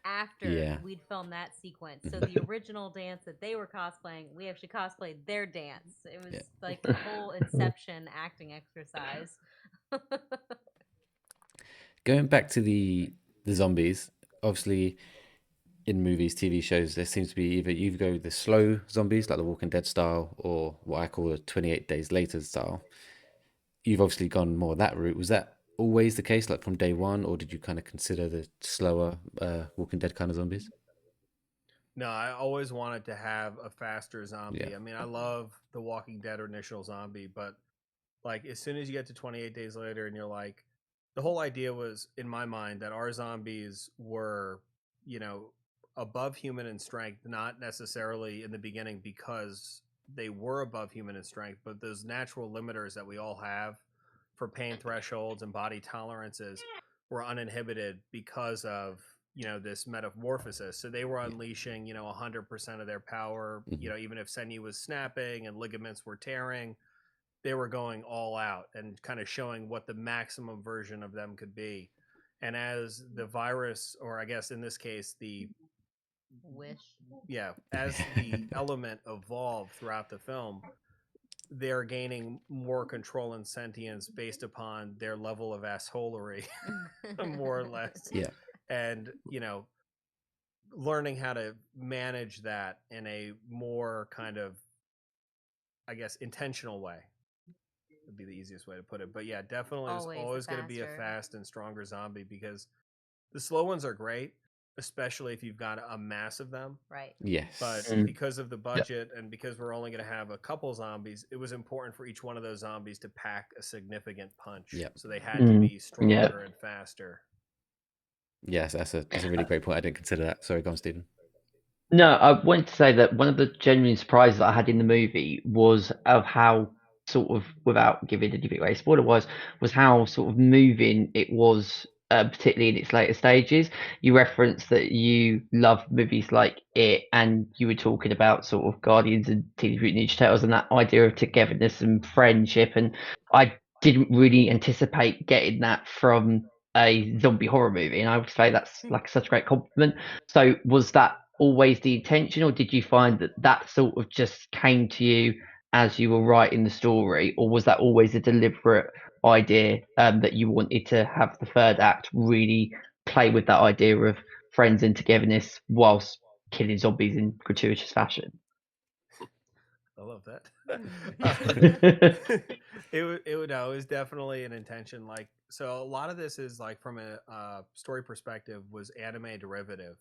after we'd filmed that sequence. So the original dance that they were cosplaying, we actually cosplayed their dance. It was like a whole Inception acting exercise. Going back to the zombies, obviously in movies, TV shows, there seems to be either you go the slow zombies like the Walking Dead style, or what I call the 28 Days Later style. You've obviously gone more that route. Was that always the case, like from day one, or did you kind of consider the slower Walking Dead kind of zombies? No, I always wanted to have a faster zombie. Yeah. I mean, I love the Walking Dead initial zombie, but like as soon as you get to 28 days later and you're like, the whole idea was in my mind that our zombies were, above human in strength, not necessarily in the beginning because they were above human in strength, but those natural limiters that we all have for pain thresholds and body tolerances were uninhibited because of this metamorphosis. So they were unleashing 100% of their power. Even if sinew was snapping and ligaments were tearing, they were going all out and kind of showing what the maximum version of them could be. And as the virus, or I guess in this case the as the element evolved throughout the film, they're gaining more control and sentience based upon their level of assholery, more or less. Yeah. And, learning how to manage that in a more kind of, I guess, intentional way would be the easiest way to put it. But yeah, definitely there's always going to be a fast and stronger zombie because the slow ones are great, especially if you've got a mass of them. Right. Yes. But because of the budget and because we're only going to have a couple zombies, it was important for each one of those zombies to pack a significant punch. Yep. So they had to be stronger and faster. Yes, that's a really great point. I didn't consider that. Sorry, go on, Stephen. No, I wanted to say that one of the genuine surprises I had in the movie was of how sort of, without giving anything away spoiler-wise, was how sort of moving it was, particularly in its later stages. You referenced that you love movies like it, and you were talking about sort of Guardians and Teenage Mutant Ninja Turtles and that idea of togetherness and friendship, and I didn't really anticipate getting that from a zombie horror movie, and I would say that's like such a great compliment. So was that always the intention, or did you find that that sort of just came to you as you were writing the story, or was that always a deliberate idea that you wanted to have the third act really play with that idea of friends and togetherness whilst killing zombies in gratuitous fashion? I love that. It was definitely an intention. Like, so a lot of this is like from a story perspective was anime derivative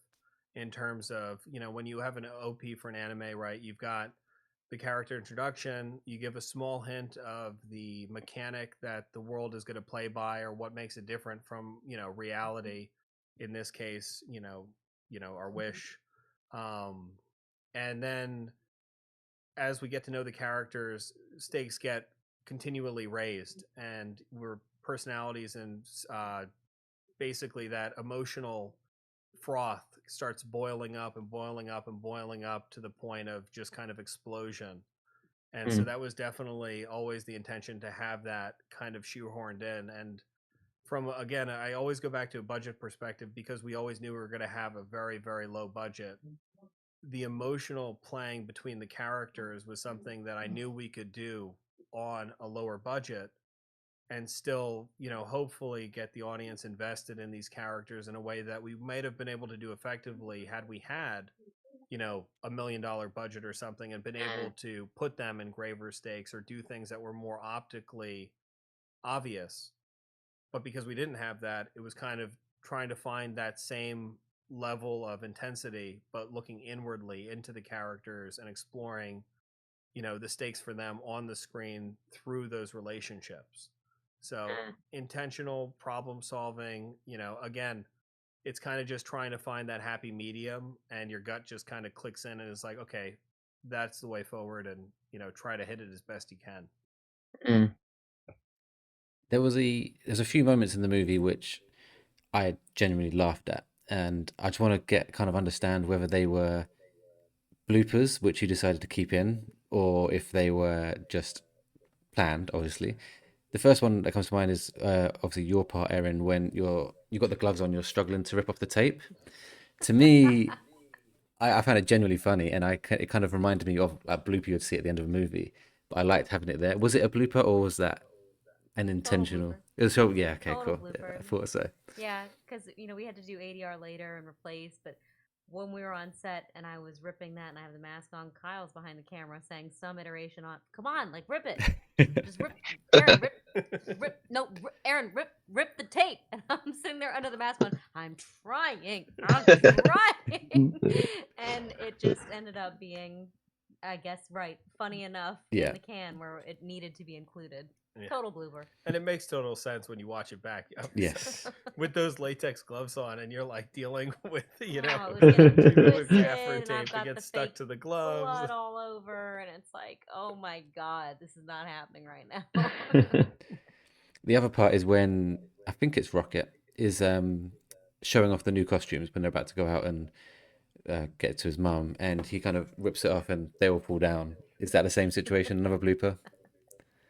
in terms of, when you have an OP for an anime, right? You've got the character introduction, you give a small hint of the mechanic that the world is going to play by or what makes it different from, reality. In this case, our wish. And then as we get to know the characters, stakes get continually raised, and we're personalities, and basically that emotional froth starts boiling up and boiling up and boiling up to the point of just kind of explosion. And so that was definitely always the intention, to have that kind of shoehorned in. And from, again, I always go back to a budget perspective because we always knew we were going to have a very, very low budget. The emotional playing between the characters was something that I knew we could do on a lower budget and still, hopefully get the audience invested in these characters in a way that we might have been able to do effectively had we had, $1 million budget or something and been able to put them in graver stakes or do things that were more optically obvious. But because we didn't have that, it was kind of trying to find that same level of intensity, but looking inwardly into the characters and exploring the stakes for them on the screen through those relationships. So intentional problem solving, again, it's kind of just trying to find that happy medium, and your gut just kind of clicks in and is like, okay, that's the way forward, and try to hit it as best you can. There's a few moments in the movie which I genuinely laughed at, and I just want to understand whether they were bloopers which you decided to keep in, or if they were just planned. Obviously, the first one that comes to mind is obviously your part, Erin, when you got the gloves on, you're struggling to rip off the tape. To me, I found it genuinely funny, and it kind of reminded me of a blooper you'd see at the end of a movie. But I liked having it there. Was it a blooper or was that an intentional? Blooper. It was so yeah. Okay, Total cool. Yeah, blooper. I thought so. Yeah, because we had to do ADR later and replace, but when we were on set and I was ripping that and I have the mask on, Kyle's behind the camera saying some iteration on, "Come on, like rip it, just rip, Erin, Erin, rip the tape." And I'm sitting there under the mask on, I'm trying, and it just ended up being, I guess, funny enough Yeah. in the can where it needed to be included. Yeah. Total blooper. And it makes total sense when you watch it back. Yes. With those latex gloves on, and you're like dealing with, it was getting with twisted, gaffer and I've tape that got the gets stuck fake to the gloves. blood all over, and it's like, oh my god, this is not happening right now. The other part is when I think it's Rocket is showing off the new costumes when they're about to go out and get to his mum, and he kind of rips it off, and they all fall down. Is that the same situation? Another blooper?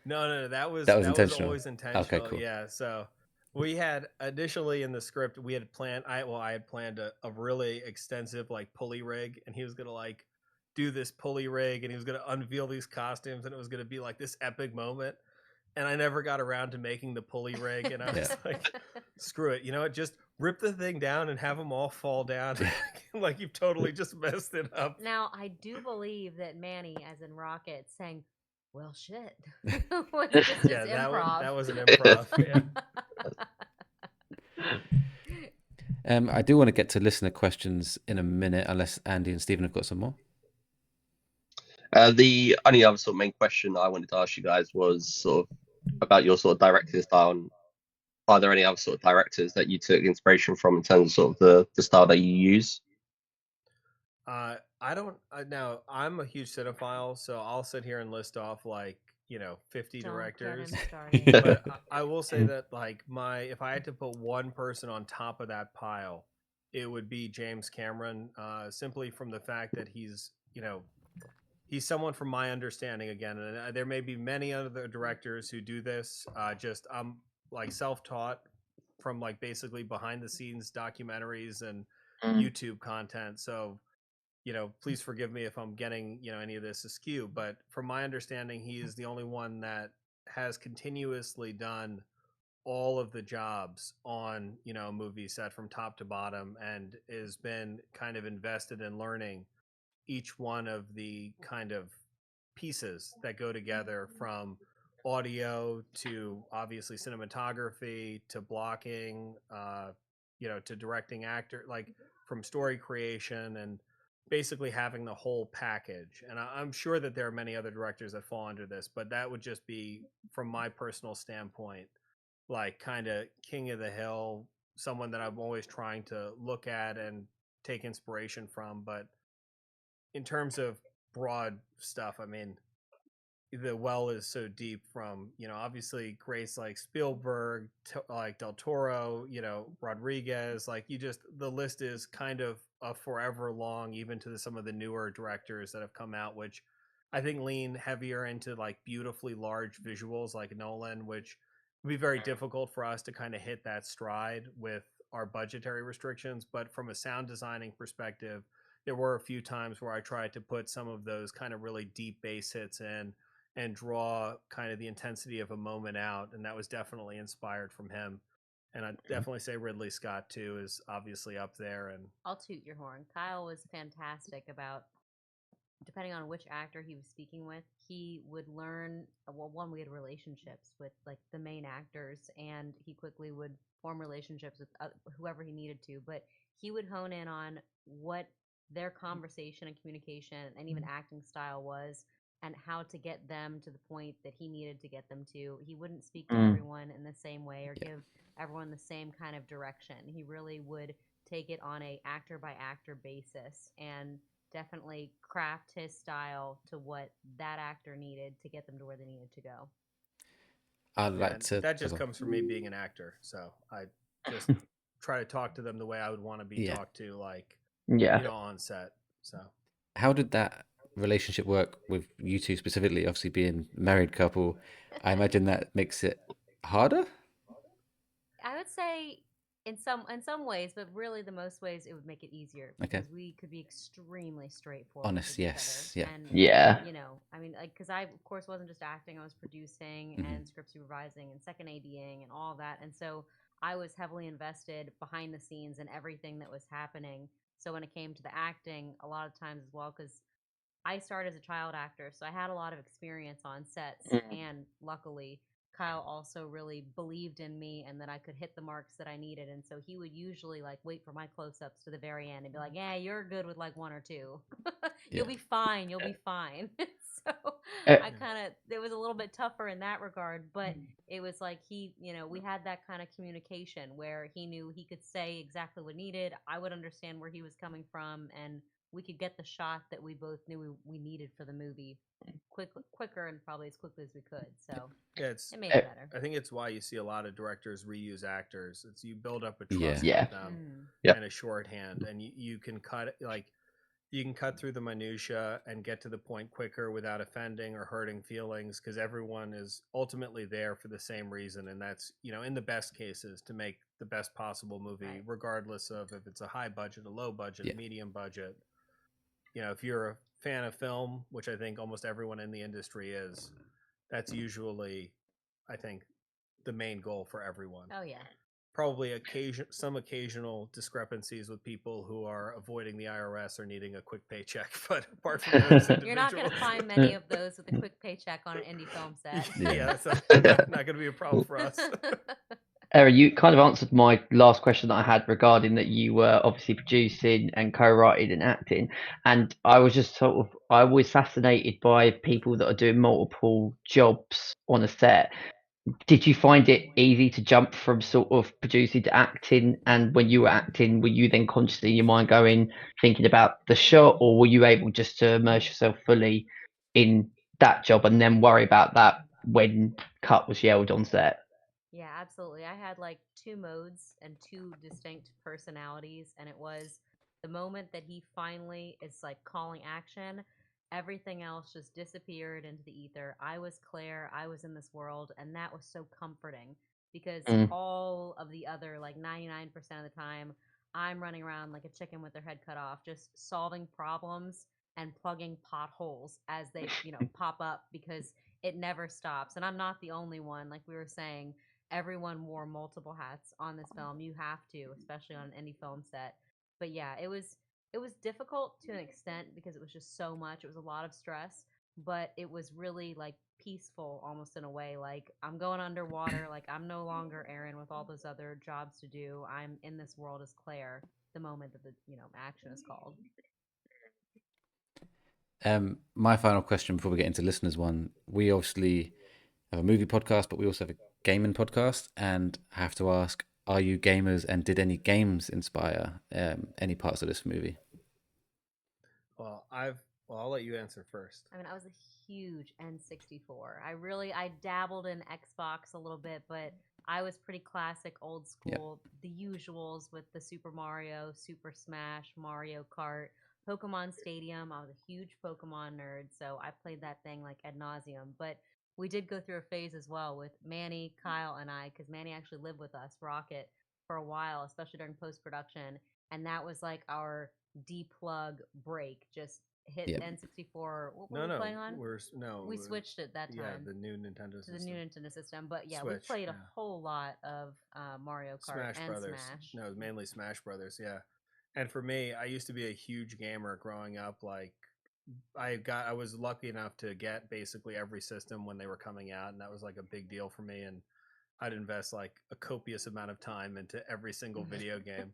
No, that was intentional. always intentional. Okay, cool. Yeah, so we had initially in the script we had planned. I had planned a really extensive like pulley rig, and he was gonna like do this pulley rig, and he was gonna unveil these costumes, and it was gonna be like this epic moment. And I never got around to making the pulley rig, and I was like, screw it, just rip the thing down and have them all fall down. Like you've totally just messed it up. Now, I do believe that Manny, as in Rocket, saying, "Well, shit," was just his improv. That was an improv. Yeah. I do want to get to listener questions in a minute, unless Andy and Stephen have got some more. The only other sort of main question I wanted to ask you guys was sort of about your sort of directing style. And are there any other sort of directors that you took inspiration from in terms of sort of the style that you use? I don't now. I'm a huge cinephile, so I'll sit here and list off like 50 Don't directors. get him started. But I will say that like if I had to put one person on top of that pile, it would be James Cameron. Simply from the fact that he's he's someone from my understanding again, and there may be many other directors who do this. Just I'm like self-taught from like basically behind the scenes documentaries and YouTube content. So please forgive me if I'm getting, any of this askew, but from my understanding, he is the only one that has continuously done all of the jobs on, a movie set from top to bottom, and has been kind of invested in learning each one of the kind of pieces that go together, from audio to obviously cinematography to blocking, to directing actor, like from story creation and basically having the whole package. And I'm sure that there are many other directors that fall under this, but that would just be, from my personal standpoint, like kind of king of the hill, someone that I'm always trying to look at and take inspiration from. But in terms of broad stuff, I mean, the well is so deep, from obviously greats like Spielberg, like Del Toro, Rodriguez, like the list is kind of forever long, even to some of the newer directors that have come out, which I think lean heavier into like beautifully large visuals like Nolan, which would be very difficult for us to kind of hit that stride with our budgetary restrictions. But from a sound designing perspective, there were a few times where I tried to put some of those kind of really deep bass hits in and draw kind of the intensity of a moment out, and that was definitely inspired from him. And I'd definitely say Ridley Scott too is obviously up there. And I'll toot your horn. Kyle was fantastic about, depending on which actor he was speaking with, he would learn. Well, one, we had relationships with like the main actors, and he quickly would form relationships with whoever he needed to. But he would hone in on what their conversation and communication and even acting style was, and how to get them to the point that he needed to get them to. He wouldn't speak to Mm. everyone in the same way or Yeah. give everyone the same kind of direction. He really would take it on a actor by actor basis and definitely craft his style to what that actor needed to get them to where they needed to go. I'd Yeah, like and to. that just oh, comes from me being an actor. So I just try to talk to them the way I would want to be Yeah. talked to, like, Yeah. on set. So How did that relationship work with you two specifically? Obviously, being a married couple, I imagine that makes it harder. I would say in some ways, but really the most ways it would make it easier Okay. because we could be extremely straightforward Honest, with each yes, other. yeah. And Yeah. you know, I mean, like, because I of course wasn't just acting; I was producing Mhm. and script supervising and second ADing and all that. And so I was heavily invested behind the scenes in everything that was happening. So when it came to the acting, a lot of times as well, because I started as a child actor, so I had a lot of experience on sets. Mm. And luckily, Kyle also really believed in me and that I could hit the marks that I needed. And so he would usually like wait for my close ups to the very end and be like, "Yeah, you're good with like one or two. You'll Yeah. be fine. You'll be fine." So Uh, I kind of, it was a little bit tougher in that regard, but it was like we had that kind of communication where he knew he could say exactly what needed. I would understand where he was coming from, and we could get the shot that we both knew we needed for the movie quicker and probably as quickly as we could. So yeah, it's. it made it better. I think it's why you see a lot of directors reuse actors. It's you build up a Yeah. trust Yeah. with them Mm. Yeah. and a shorthand, and you can cut like you can cut through the minutia and get to the point quicker without offending or hurting feelings because everyone is ultimately there for the same reason, and that's in the best cases to make the best possible movie, Right. regardless of if it's a high budget, a low budget, Yeah. a medium budget. If you're a fan of film, which I think almost everyone in the industry is, that's usually, I think, the main goal for everyone. Oh yeah. Probably some occasional discrepancies with people who are avoiding the IRS or needing a quick paycheck, but apart from those individuals, You're not going to find many of those with a quick paycheck on an indie film set. Yeah, that's not going to be a problem for us. Erin, you kind of answered my last question that I had regarding that you were obviously producing and co-writing and acting, and I was just I was fascinated by people that are doing multiple jobs on a set. Did you find it easy to jump from sort of producing to acting? And when you were acting, were you then consciously in your mind thinking about the shot, or were you able just to immerse yourself fully in that job and then worry about that when cut was yelled on set? Yeah, absolutely. I had like two modes and two distinct personalities, and it was the moment that he finally is like calling action, everything else just disappeared into the ether. I was Claire, I was in this world, and that was so comforting because Mm. all of the other, like 99% of the time, I'm running around like a chicken with their head cut off, just solving problems and plugging potholes as they, pop up because it never stops. And I'm not the only one, like we were saying, everyone wore multiple hats on this film. You have to, especially on an indie film set. But yeah, it was difficult to an extent because it was just so much. It was a lot of stress, but it was really like peaceful almost in a way. Like I'm going underwater, like I'm no longer Erin with all those other jobs to do. I'm in this world as Claire the moment that the, action is called. My final question before we get into listeners one, we obviously have a movie podcast, but we also have a gaming podcast, and I have to ask, are you gamers, and did any games inspire any parts of this movie? Well, I'll let you answer first. I mean, I was a huge N64. I dabbled in Xbox a little bit, but I was pretty classic, old school, the usuals with the Super Mario, Super Smash, Mario Kart, Pokemon Stadium. I was a huge Pokemon nerd, so I played that thing like ad nauseum. But we did go through a phase as well with Manny, Kyle, and I, because Manny actually lived with us, Rocket, for a while, especially during post production. And that was like our deplug break. Just hit Yep. N64. What were No, we no, playing on? We we're- switched it that Yeah, time the new Nintendo to the system. new Nintendo system. But yeah, we Switch, played a yeah. whole lot of Mario Kart Smash and Brothers. Smash. No, it was mainly Smash Brothers. Yeah, and for me, I used to be a huge gamer growing up. Like, I was lucky enough to get basically every system when they were coming out, and that was like a big deal for me. And I'd invest like a copious amount of time into every single video game.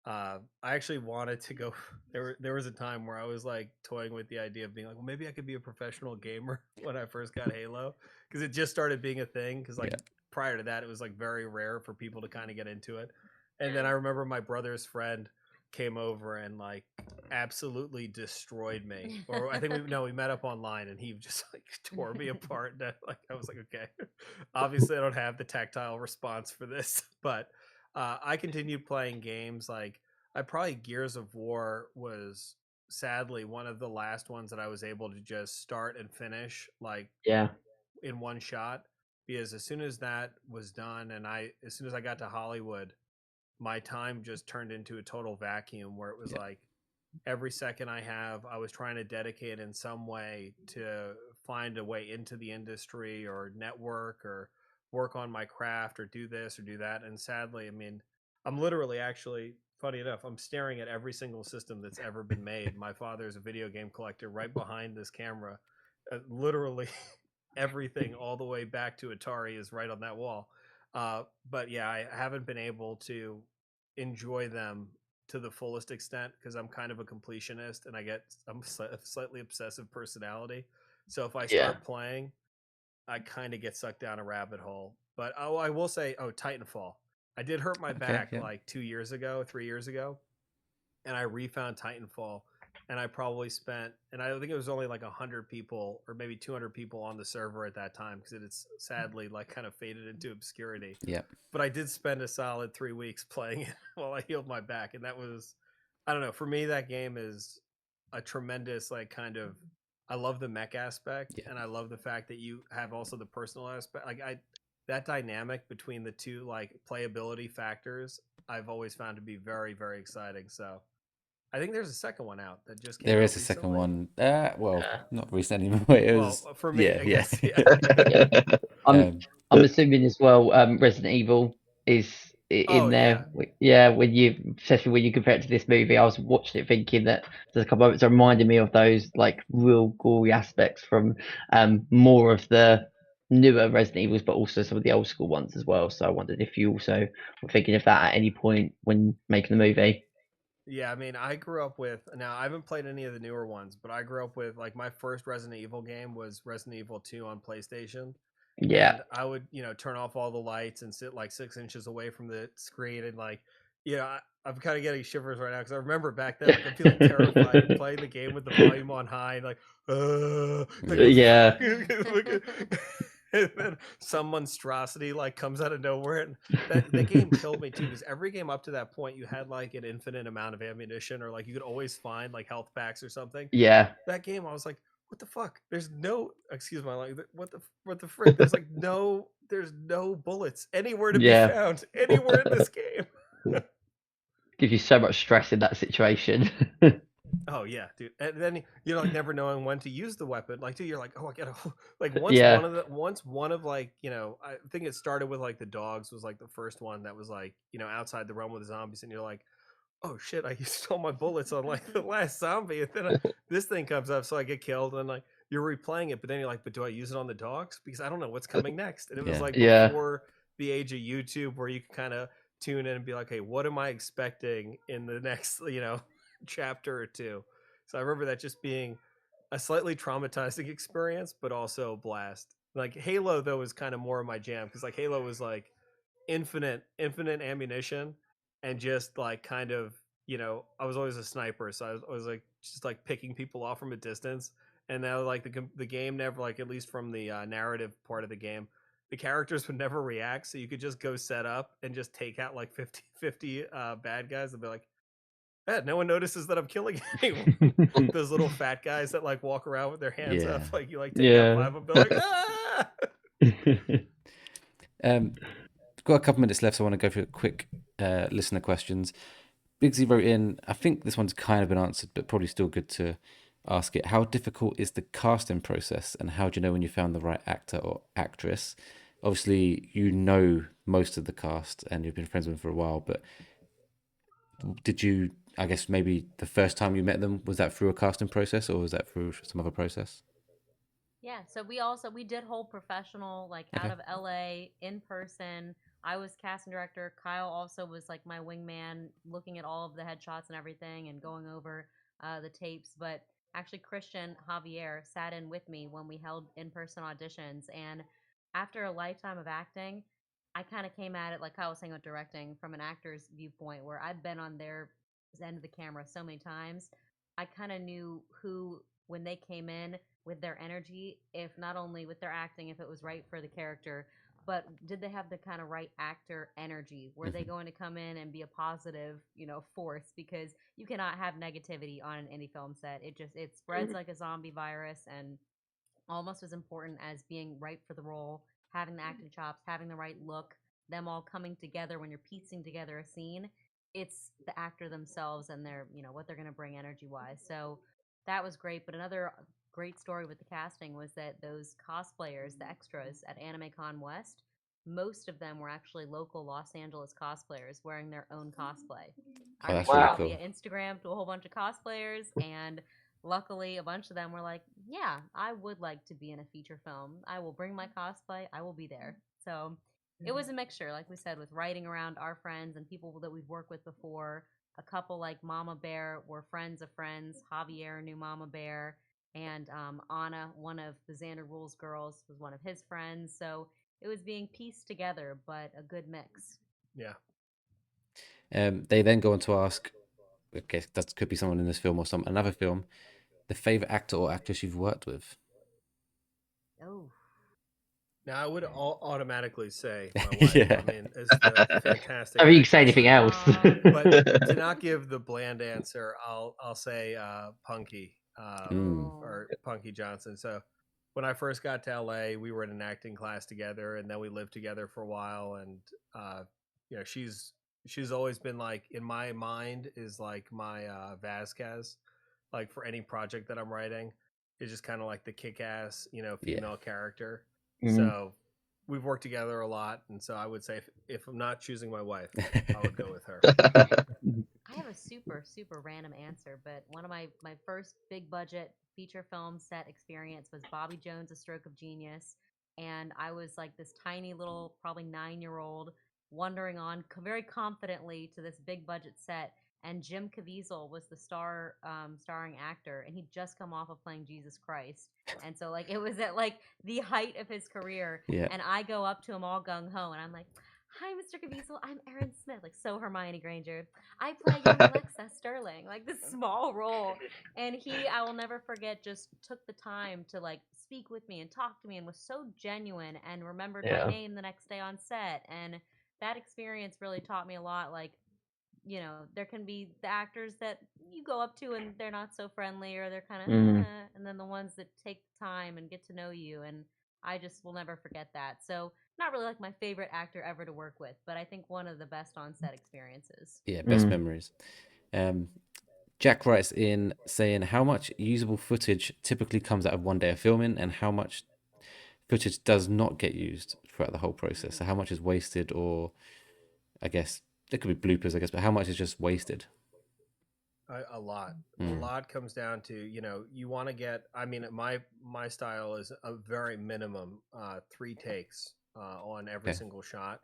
I actually wanted to go. There was a time where I was like toying with the idea of being like, well, maybe I could be a professional gamer when I first got Halo, because it just started being a thing. Because like Yeah. prior to that, it was like very rare for people to kind of get into it. And then I remember my brother's friend came over and like absolutely destroyed me. Or I think we met up online and he just like tore me apart. And I was like, okay, obviously I don't have the tactile response for this, but I continued playing games. Like I probably Gears of War was sadly one of the last ones that I was able to just start and finish like Yeah. in one shot, because as soon as that was done and as soon as I got to Hollywood, my time just turned into a total vacuum where it was like every second I have, I was trying to dedicate in some way to find a way into the industry or network or work on my craft or do this or do that. And sadly, I mean, I'm literally actually, funny enough, I'm staring at every single system that's ever been made. My father's a video game collector right behind this camera. Literally everything all the way back to Atari is right on that wall. But yeah, I haven't been able to enjoy them to the fullest extent because I'm kind of a completionist and I'm a slightly obsessive personality. So if I Yeah. start playing, I kind of get sucked down a rabbit hole. But I will say, Titanfall. I did hurt my back like 3 years ago, and I refound Titanfall, and I probably spent, and I think it was only like 100 people or maybe 200 people on the server at that time because it's sadly like kind of faded into obscurity. Yeah. But I did spend a solid 3 weeks playing it while I healed my back, and that was, I don't know, for me that game is a tremendous like kind of. I love the mech aspect, and I love the fact that you have also the personal aspect. Like that dynamic between the two like playability factors, I've always found to be very, very exciting. So I think there's a second one out that just came There out is a recently. second one. Well, not recently anymore. It was, Well, for me, I guess. I'm assuming as well. Resident Evil is in there. Yeah. When you, especially when you compare it to this movie, I was watching it thinking that there's a couple of moments that reminded me of those like real gory aspects from more of the newer Resident Evils, but also some of the old school ones as well. So I wondered if you also were thinking of that at any point when making the movie. Yeah, I mean, I grew up with, now I haven't played any of the newer ones, but I grew up with like my first Resident Evil game was Resident Evil 2 on PlayStation. Yeah. And I would, turn off all the lights and sit like 6 inches away from the screen. And like, I'm kind of getting shivers right now because I remember back then, like, I'm feeling terrified playing the game with the volume on high, and like, Yeah. and then some monstrosity like comes out of nowhere, and that game killed me too. Because every game up to that point, you had like an infinite amount of ammunition, or like you could always find like health packs or something. Yeah. That game, I was like, what the fuck? There's no, excuse my language. What the frick? There's like there's no bullets anywhere to be found anywhere in this game. Gives you so much stress in that situation. Oh yeah, dude. And then you're like never knowing when to use the weapon. Like, dude, you're like, oh, I gotta like once one of like, I think it started with like the dogs was like the first one that was like, outside the realm with the zombies, and you're like, oh shit, I used all my bullets on like the last zombie, and then this thing comes up, so I get killed, and like you're replaying it, but then you're like, but do I use it on the dogs? Because I don't know what's coming next. And it was like before the age of YouTube where you could kind of tune in and be like, hey, what am I expecting in the next, chapter or two? So I remember that just being a slightly traumatizing experience, but also a blast. Like Halo though was kind of more of my jam because like Halo was like infinite ammunition and just like kind of I was always a sniper, so I was like just like picking people off from a distance. And now like the game never, like at least from the narrative part of the game, the characters would never react, so you could just go set up and just take out like 50 bad guys and be like, no one notices that I'm killing anyone. Those little fat guys that like walk around with their hands up, like you like take out 5 of them, they're like, ah! Got a couple minutes left, so I want to go through quick listener questions. Biggsy wrote in, I think this one's kind of been answered, but probably still good to ask it. How difficult is the casting process, and how do you know when you found the right actor or actress? Obviously, you know most of the cast and you've been friends with them for a while, but did you, I guess maybe the first time you met them, was that through a casting process or was that through some other process? Yeah, so we did whole professional, like out of LA in person. I was casting director. Kyle also was like my wingman, looking at all of the headshots and everything and going over the tapes. But actually, Christian Javier sat in with me when we held in person auditions. And after a lifetime of acting, I kind of came at it, like Kyle was saying with directing, from an actor's viewpoint, where I've been on their end of the camera so many times. I kind of knew who, when they came in with their energy, if not only with their acting, if it was right for the character, but did they have the kind of right actor energy? Were they Mhm. going to come in and be a positive, force? Because you cannot have negativity on an indie film set. It spreads like a zombie virus, and almost as important as being right for the role, having the acting chops, having the right look, them all coming together when you're piecing together a scene. It's the actor themselves and their, what they're going to bring energy wise. So that was great. But another great story with the casting was that those cosplayers, the extras at AnimeCon West, most of them were actually local Los Angeles cosplayers wearing their own cosplay. I Oh, that's reached really Wow. out via cool. Instagram to a whole bunch of cosplayers, and luckily a bunch of them were like, yeah, I would like to be in a feature film. I will bring my cosplay. I will be there. So it was a mixture, like we said, with writing around our friends and people that we've worked with before. A couple like Mama Bear were friends of friends. Javier knew Mama Bear, and Anna, one of the Xander Rules girls, was one of his friends. So it was being pieced together, but a good mix. Yeah. They then go on to ask, I guess that could be someone in this film or some another film, the favorite actor or actress you've worked with. Oh, Now I would automatically say my wife. Yeah. I mean, it's the fantastic. I mean, you can say actress. anything else. But to not give the bland answer, I'll say Punky Mm. or Punky Johnson. So when I first got to LA, we were in an acting class together, and then we lived together for a while. And she's always been like, in my mind, is like my Vasquez, like for any project that I'm writing, is just kind of like the kick-ass Yeah. female character. Mhm. So we've worked together a lot, and so I would say if I'm not choosing my wife, I would go with her. I have a super, super random answer, but one of my first big budget feature film set experience was Bobby Jones, A Stroke of Genius. And I was like this tiny little, probably 9-year old, wandering on very confidently to this big budget set. And Jim Caviezel was the starring actor, and he'd just come off of playing Jesus Christ. And so, like, it was at like the height of his career. Yeah. And I go up to him all gung ho, and I'm like, "Hi, Mr. Caviezel. I'm Erin Smith." Like, so Hermione Granger. I play young Alexa Sterling, like this small role. And I will never forget, just took the time to like speak with me and talk to me and was so genuine and remembered my Yeah. name the next day on set. And that experience really taught me a lot. Like, there can be the actors that you go up to and they're not so friendly, or they're kind of, Mm. and then the ones that take the time and get to know you. And I just will never forget that. So, not really like my favorite actor ever to work with, but I think one of the best on set experiences. Yeah. Best Mm. memories. Jack writes in saying how much usable footage typically comes out of one day of filming and how much footage does not get used throughout the whole process. So how much is wasted, or I guess there could be bloopers, I guess, but how much is just wasted? A lot. A Mm. lot comes down to you want to get. I mean, my style is a very minimum 3 takes on every Okay. single shot,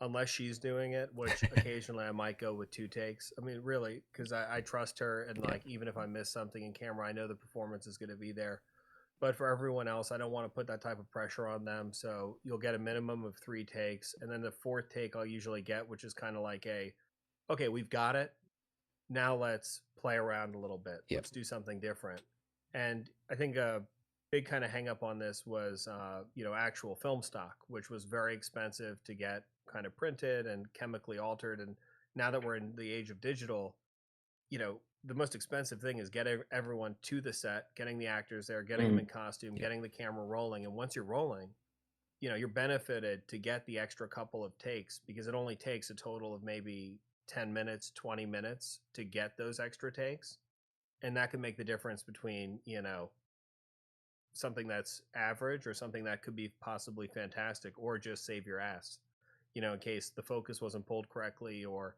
unless she's doing it, which occasionally I might go with 2 takes. I mean, really, because I trust her, and like even if I miss something in camera, I know the performance is going to be there. But for everyone else, I don't want to put that type of pressure on them. So you'll get a minimum of 3 takes, and then the 4th take I'll usually get, which is kind of like okay, we've got it. Now let's play around a little bit. Yep. Let's do something different. And I think a big kind of hang up on this was, actual film stock, which was very expensive to get kind of printed and chemically altered. And now that we're in the age of digital, the most expensive thing is getting everyone to the set, getting the actors there, getting them in costume, getting the camera rolling. And once you're rolling, you're benefited to get the extra couple of takes, because it only takes a total of maybe 10 minutes, 20 minutes to get those extra takes. And that can make the difference between, something that's average or something that could be possibly fantastic, or just save your ass, in case the focus wasn't pulled correctly, or,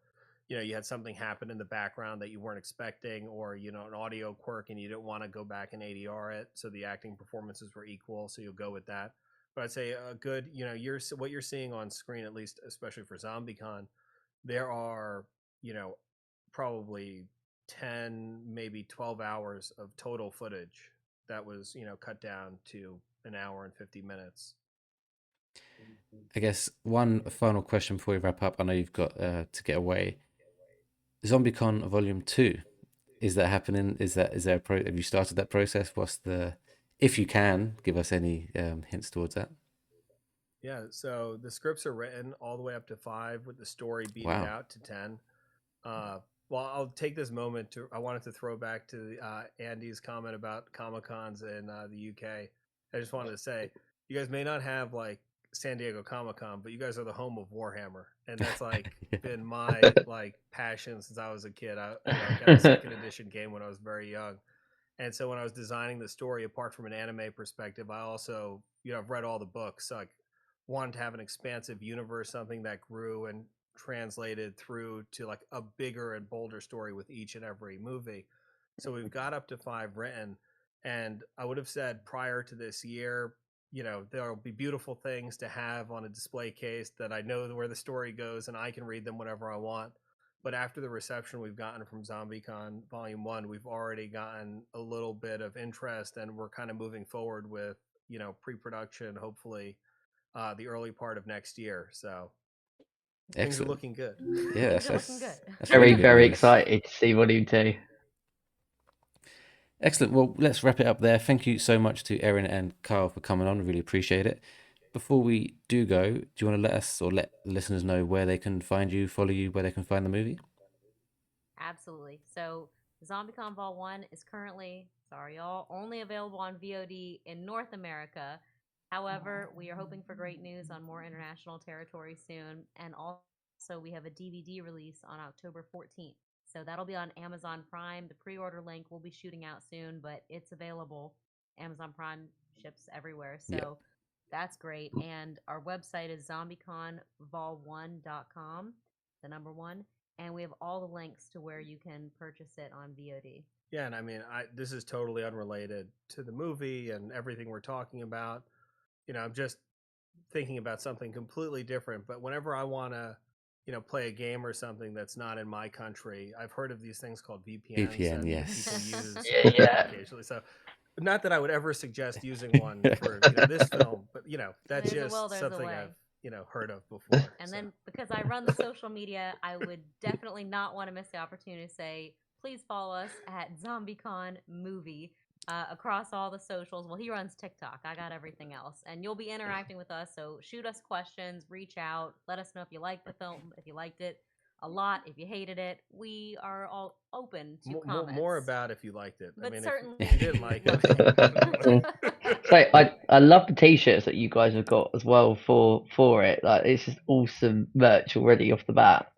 you had something happen in the background that you weren't expecting, or, an audio quirk and you didn't want to go back and ADR it. So the acting performances were equal. So you'll go with that. but I'd say a good, what you're seeing on screen, at least, especially for ZombieCon, there are, probably 10, maybe 12 hours of total footage that was, cut down to an hour and 50 minutes. I guess one final question before we wrap up. I know you've got to get away. ZombieCon Vol.2, is that happening? Is there have you started that process? If you can give us any hints towards that? Yeah, so the scripts are written all the way up to 5, with the story beaten Wow. out to 10. Well, I'll take this moment I wanted to throw back to Andy's comment about Comic Cons in the UK. I just wanted to say, you guys may not have like San Diego Comic Con, but you guys are the home of Warhammer, and that's like been my like passion since I was a kid. I got a second edition game when I was very young, and so when I was designing the story, apart from an anime perspective, I also I've read all the books, so I wanted to have an expansive universe, something that grew and translated through to like a bigger and bolder story with each and every movie. So we've got up to 5 written, and I would have said prior to this year, there'll be beautiful things to have on a display case that I know where the story goes and I can read them whenever I want. But after the reception we've gotten from ZombieCon Vol.1, we've already gotten a little bit of interest, and we're kind of moving forward with, pre-production, hopefully the early part of next year. So things are looking good. Yeah, Things are looking good. that's Very, really good very news. excited to see Volume 2. Excellent. Well, let's wrap it up there. Thank you so much to Erin and Kyle for coming on. Really appreciate it. Before we do go, do you want to let us or let the listeners know where they can find you, follow you, where they can find the movie? Absolutely. So ZombieCon Vol.1 is currently, sorry y'all, only available on VOD in North America. However, we are hoping for great news on more international territory soon. And also, we have a DVD release on October 14th. So that'll be on Amazon Prime. The pre-order link will be shooting out soon, but it's available. Amazon Prime ships everywhere. So that's great. And our website is zombieconvol1.com, the number 1. And we have all the links to where you can purchase it on VOD. Yeah, and I mean, this is totally unrelated to the movie and everything we're talking about. I'm just thinking about something completely different. But whenever I want to, play a game or something that's not in my country, I've heard of these things called VPNs VPN, that yes. people use Yeah. occasionally. So, not that I would ever suggest using one for this film, but that's There's a just will, there's a something way. I've heard of before. And then because I run the social media, I would definitely not want to miss the opportunity to say, please follow us at ZombieCon Movie across all the socials. Well, he runs TikTok. I got everything else. And you'll be interacting with us. So shoot us questions, reach out, let us know if you liked the film, if you liked it a lot, if you hated it. We are all open to comments. More about if you liked it. But I mean, certainly if you didn't like it. So I love the t-shirts that you guys have got as well for it. Like, it's just awesome merch already off the bat.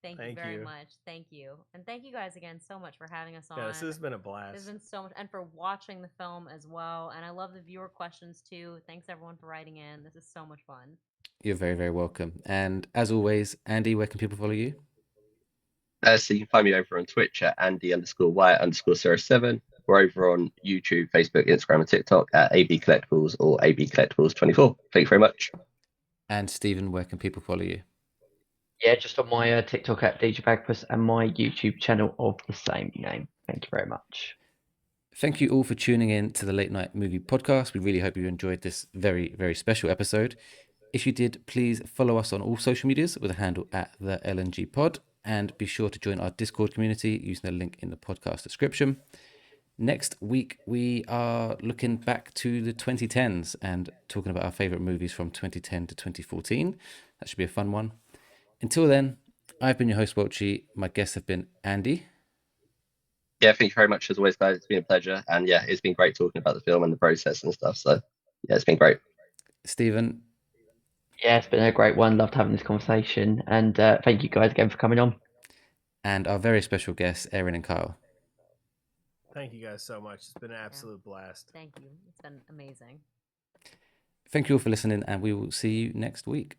Thank you very much. Thank you. And thank you guys again so much for having us on. Yeah, this has been a blast. There's been so much, and for watching the film as well. And I love the viewer questions too. Thanks everyone for writing in. This is so much fun. You're very, very welcome. And as always, Andy, where can people follow you? So you can find me over on Twitch at Andy_Wyatt_07, or over on YouTube, Facebook, Instagram, and TikTok at AB Collectibles or AB Collectibles 24. Thank you very much. And Stephen, where can people follow you? Yeah, just on my TikTok at DJ Bagpuss and my YouTube channel of the same name. Thank you very much. Thank you all for tuning in to the Late Night Movie Podcast. We really hope you enjoyed this very, very special episode. If you did, please follow us on all social medias with a handle at the LNG Pod, and be sure to join our Discord community using the link in the podcast description. Next week, we are looking back to the 2010s and talking about our favorite movies from 2010 to 2014. That should be a fun one. Until then, I've been your host, Welchy. My guests have been Andy. Yeah, thank you very much as always, guys. It's been a pleasure. And yeah, it's been great talking about the film and the process and stuff. So yeah, it's been great. Stephen. Yeah, it's been a great one. Loved having this conversation. And thank you guys again for coming on. And our very special guests, Erin and Kyle. Thank you guys so much. It's been an absolute blast. Thank you. It's been amazing. Thank you all for listening, and we will see you next week.